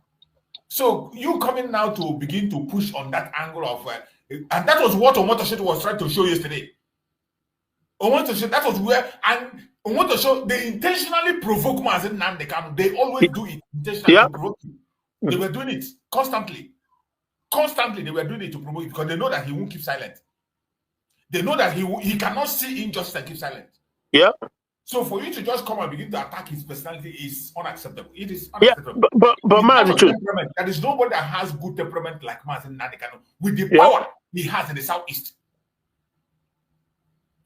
So you coming now to begin to push on that angle of, and that was what Omotosho was trying to show yesterday. Omotosho, that was where, and Omotosho, they intentionally provoke Mazi Nnamdi Kanu. They always do it intentionally to provoke him. They were doing it constantly. Constantly, they were doing it to provoke him because they know that he won't keep silent. They know that he cannot see injustice and keep silent. Yeah. So for you to just come and begin to attack his personality is unacceptable. It is unacceptable. Yeah, but Mazi, there is nobody that has good temperament like Mazi Nnamdi Kanu with the power he has in the southeast.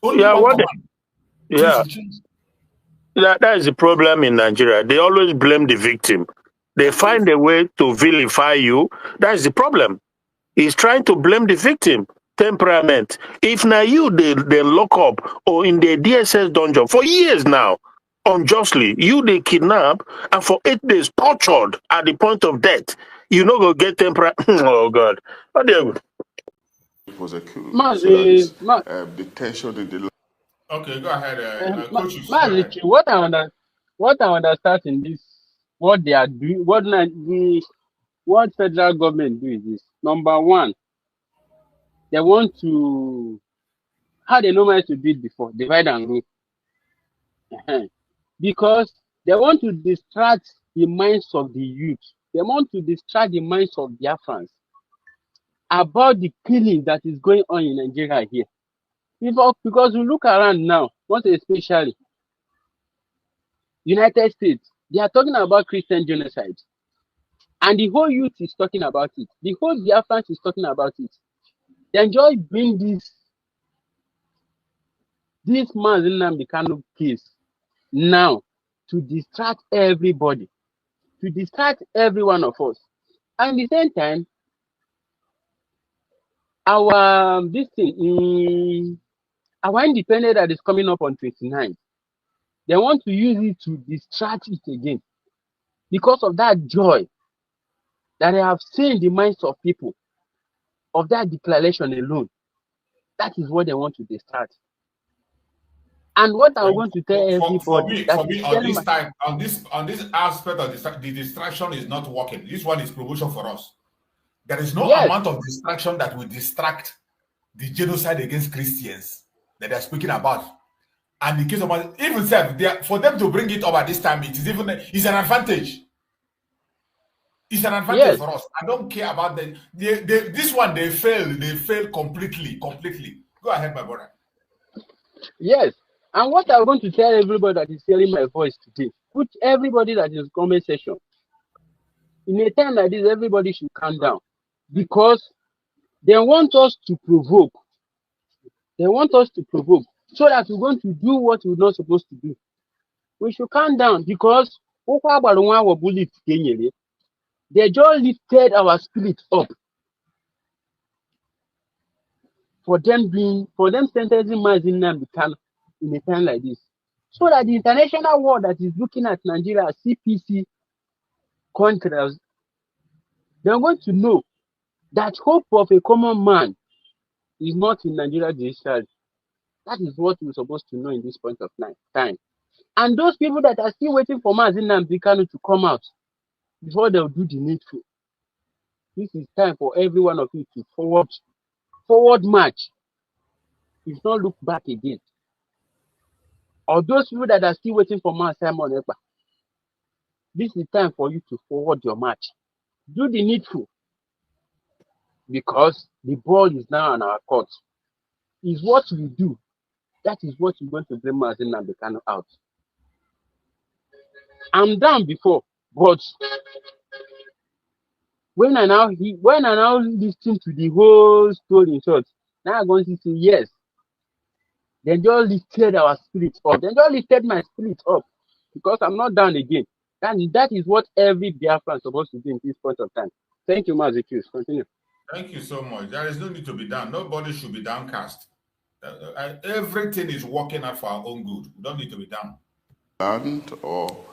Only that is the problem in Nigeria. They always blame the victim. They find a way to vilify you. That is the problem. He's trying to blame the victim. Temperament. If now you they lock up or in the DSS dungeon for years now, unjustly, you they kidnap and for 8 days tortured at the point of death, you know go get temperament. Oh God. What do you? It was a coup. The tension in the. Okay, go ahead, coaches. Mazi, what I understand in this, what they are doing, what federal government do is this. Number one, they want to, how they know how to do it before, divide and rule. Because they want to distract the minds of the youth. They want to distract the minds of Biafrans about the killing that is going on in Nigeria here. Because we look around now, what especially, United States, they are talking about Christian genocide. And the whole youth is talking about it. The whole Biafran is talking about it. They enjoy bring this Mazi Nnamdi Kanu case now to distract everybody, to distract every one of us. And at the same time, our our independent that is coming up on 29th, they want to use it to distract it again because of that joy that I have seen in the minds of people of that declaration alone. That is what they want to distract. And what I'm going to tell everybody for me on this time, on this aspect of the distraction is not working. This one is promotion for us. There is no amount of distraction that will distract the genocide against Christians that they're speaking about. And the case of even for them to bring it up at this time, it's an advantage. It's an advantage for us. I don't care about this one. They failed completely. Go ahead, my brother. Yes. And what I want to tell everybody that is hearing my voice today, put everybody that is comment section. In a time like this, everybody should calm down because they want us to provoke. They want us to provoke so that we're going to do what we're not supposed to do. We should calm down because they just lifted our spirit up for them sentencing Mazi Nnamdi Kanu in a time like this. So that the international world that is looking at Nigeria as CPC countries, they're going to know that hope of a common man is not in Nigeria judiciary. That is what we're supposed to know in this point of time. And those people that are still waiting for Mazi Nnamdi Kanu to come out before they'll do the needful. This is time for every one of you to forward march. If not look back again. Or those people that are still waiting for Mazi Simon Ekpa, this is time for you to forward your march. Do the needful. Because the ball is now on our court. Is what we do. That is what we're going to bring Mazi Nnamdi Kanu out. I'm down before, but when I now listen to the whole story in short, now I'm going to say yes. They just lifted our spirit up. They just lifted my spirit up because I'm not down again. That is what every Biafran is supposed to do in this point of time. Thank you, Mazi. Continue. Thank you so much. There is no need to be down. Nobody should be downcast. Everything is working out for our own good. We don't need to be down. And or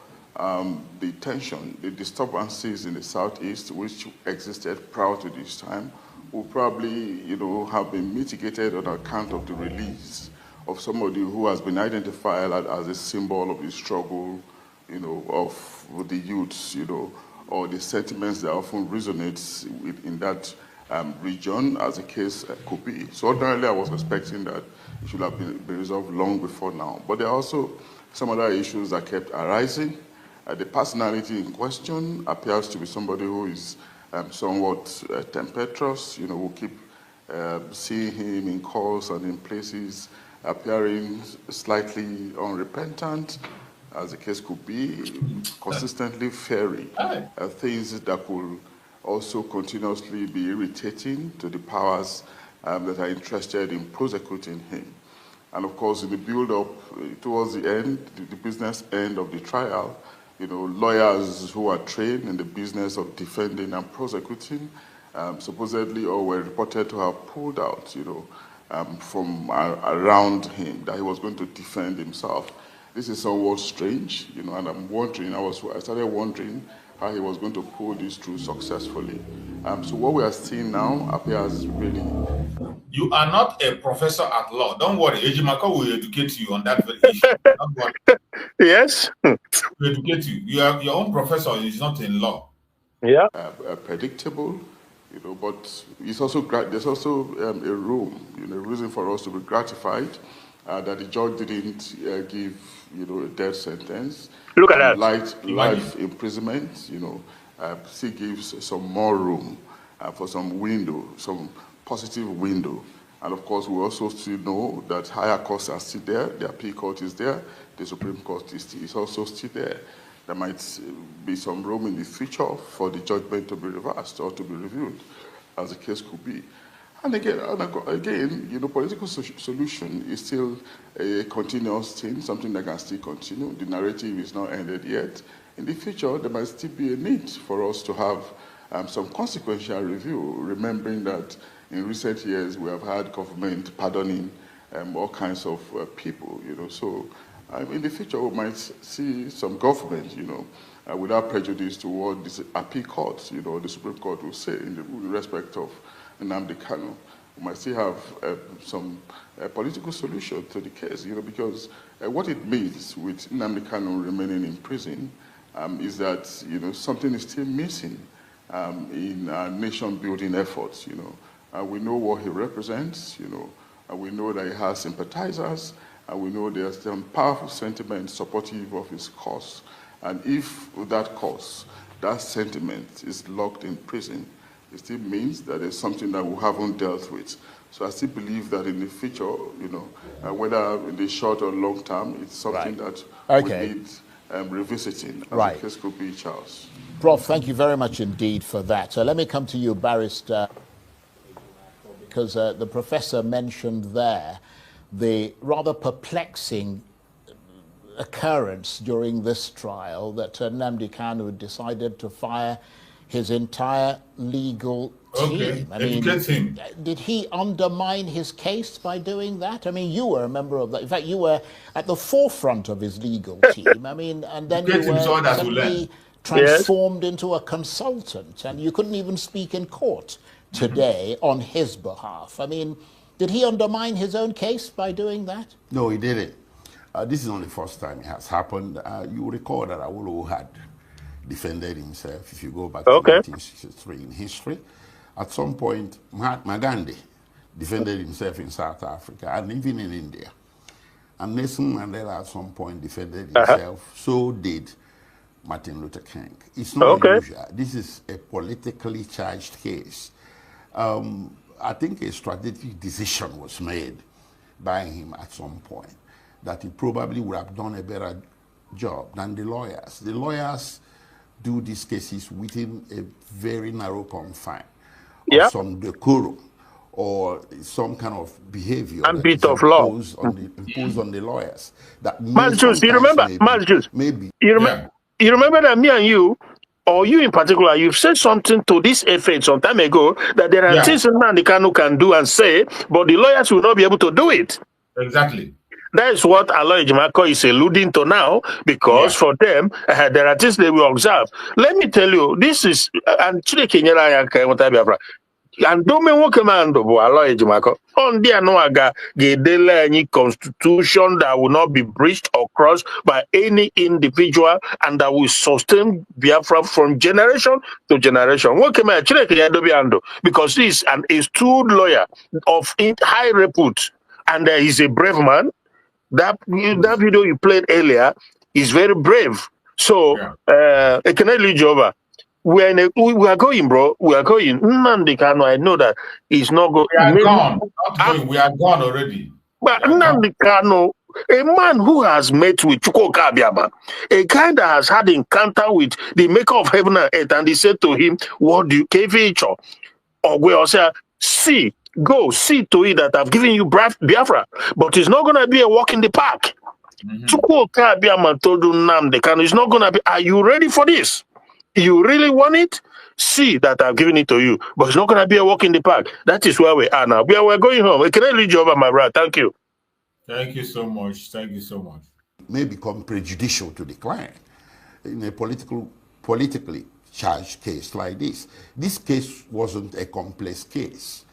the tension, the disturbances in the southeast, which existed prior to this time, will probably, have been mitigated on account of the release of somebody who has been identified as a symbol of the struggle, of the youths, or the sentiments that often resonate in that region, as the case could be. So ordinarily, I was expecting that it should have been resolved long before now. But there are also some other issues that kept arising. The personality in question appears to be somebody who is somewhat tempestuous. We'll keep seeing him in calls and in places appearing slightly unrepentant, as the case could be, consistently fairy, things that could also continuously be irritating to the powers that are interested in prosecuting him. And of course, in the build-up towards the end, the business end of the trial, lawyers who are trained in the business of defending and prosecuting, supposedly or were reported to have pulled out, from around him, that he was going to defend himself. This is somewhat strange, and I'm wondering, I started wondering how he was going to pull this through successfully. So what we are seeing now appears really... You are not a professor at law. Don't worry, Ejimako will educate you on that very issue. Don't worry. Yes. Will educate you. Your own professor is not in law. Yeah. Predictable, but there's also a room, a reason for us to be gratified that the judge didn't give, a death sentence. Look at that. Life imprisonment, still gives some more room for some window, some positive window And of course, we also still know that higher courts are still there, the appeal court is there, the Supreme Court is also still there. There might be some room in the future for the judgment to be reversed or to be reviewed, as the case could be. And again, political solution is still a continuous thing, something that can still continue. The narrative is not ended yet. In the future, there might still be a need for us to have some consequential review, remembering that in recent years we have had government pardoning all kinds of people, So in the future we might see some government, without prejudice toward this appeal court, the Supreme Court will say in respect of Nnamdi Kanu. We might still have some political solution to the case, because what it means with Nnamdi Kanu remaining in prison is that, something is still missing in our nation-building efforts, we know what he represents, and we know that he has sympathizers, and we know there's some powerful sentiment supportive of his cause. And if that cause, that sentiment is locked in prison, it still means that there's something that we haven't dealt with. So I still believe that in the future, whether in the short or long term, it's something that we need revisiting, as the case could be, Charles. Prof, thank you very much indeed for that. So let me come to you, Barrister, because the professor mentioned there the rather perplexing occurrence during this trial that Nnamdi Kanu decided to fire his entire legal team. I mean, did he undermine his case by doing that? I mean, you were a member of that. In fact, you were at the forefront of his legal team. I mean, and then you were suddenly transformed into a consultant, and you couldn't even speak in court today on his behalf. I mean, did he undermine his own case by doing that? No, he didn't. This is not the first time it has happened. You recall that Awolowo had defended himself, if you go back to 1963 in history. At some point, Mahatma Gandhi defended himself in South Africa and even in India. And Nelson Mandela at some point defended himself. So did Martin Luther King. It's not unusual. This is a politically charged case. I think a strategic decision was made by him at some point that he probably would have done a better job than the lawyers. The lawyers do these cases within a very narrow confine of some decorum or some kind of behavior and bit of law imposed on the lawyers. That Mazi, you remember, maybe you remember that me and you, or you in particular, you've said something to this effect some time ago that there are things Nnamdi Kanu can do and say, but the lawyers will not be able to do it. Exactly. That is what Aloy Jimako is alluding to now, because for them, there are things they will observe. Let me tell you, this is, and and don't me walk man Aloy Jimako. On the Anoaga, any constitution that will not be breached or crossed by any individual and that will sustain Biafra from generation to generation. Because he's an astute lawyer of high repute and he's a brave man. That video you played earlier is very brave. So, can I lead you over? We are going, bro. We are going. Nnamdi Kanu, I know that he's not going. We are gone. Not going. We are gone already. But Nnamdi Kanu, a man who has met with Chukwuka Abbiama, a guy that has had encounter with the maker of heaven and earth, and he said to him, "What do you KVH or we also see? Go see to it that I've given you Biafra, but it's not going to be a walk in the park." Chukwuka Abbiama told Nnamdi Kanu, "It's not going to be. Are you ready for this? You really want it? See that I've given it to you, but it's not going to be a walk in the park." That is where we are now. We're going home. Can I lead you over, my brother? Thank you. Thank you so much. Thank you so much. May become prejudicial to the client in a politically charged case like this. This case wasn't a complex case.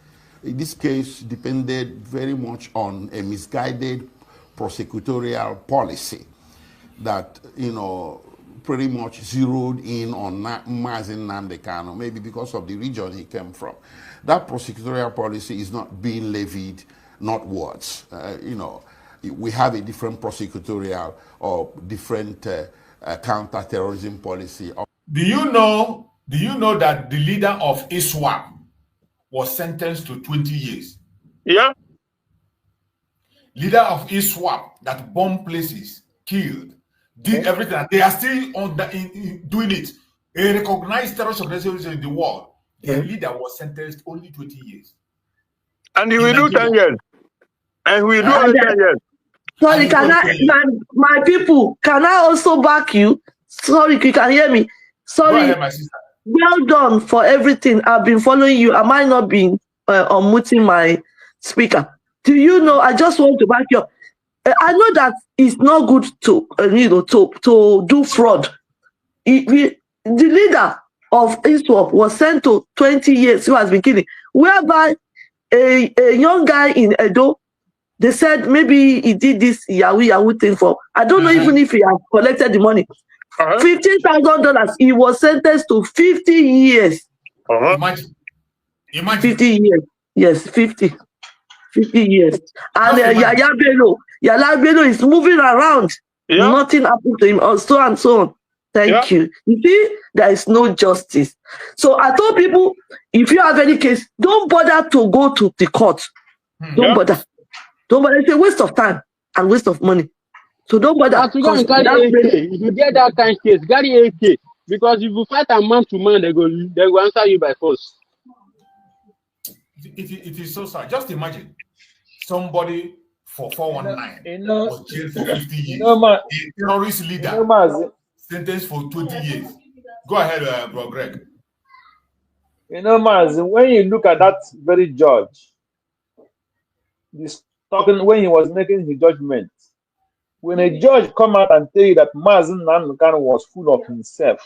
This case depended very much on a misguided prosecutorial policy that, pretty much zeroed in on Mazi Nnamdi Kanu, maybe because of the region he came from. That prosecutorial policy is not being levied, not words. We have a different prosecutorial or different counter-terrorism policy. Do you know that the leader of ISWAP was sentenced to 20 years? Yeah. Leader of ISWAP that bombed places, killed, did everything. And they are still on doing it. A recognized terrorist organization in the world. Their leader was sentenced only 20 years. And he will do 10 years. And we do only 10 years. Sorry, can I, my people, can I also back you? Sorry, you can hear me. Sorry. Go ahead, my sister. Well done for everything. I've been following you. Am I not being unmuting my speaker? Do you know? I just want to back you up. I know that it's not good to to do fraud. The leader of ISWAP was sent to 20 years. Who has been killing, whereby a young guy in Edo, they said maybe he did this Yahoo thing for. I don't know even if he has collected the money. $15,000. He was sentenced to 50 years. Imagine. 50 years. Yes, 50 years. And Yaya Bello is moving around. Yeah. Nothing happened to him, and so on. Thank you. You see, there is no justice. So I told people, if you have any case, don't bother to go to the court. Don't bother. Don't bother. It's a waste of time and waste of money. So don't bother. If you get that kind of case, carry AK. Because if you fight a man to man, they go answer you by force. It is so sad. Just imagine somebody for 419 was jailed for 50 years. A terrorist leader sentenced for 20 years. Go ahead, Bro Greg. Mazi, when you look at that very judge, when he was making his judgment, when a judge come out and tell you that Mazi Nnamdi Kanu was full of himself,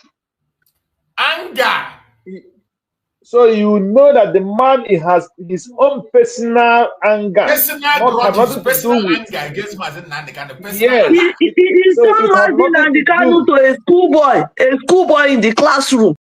anger. So you know that the man has his own personal anger. Personal anger against Mazi Nnamdi Kanu. Yes. He turned Mazi Nnamdi Kanu to a schoolboy in the classroom.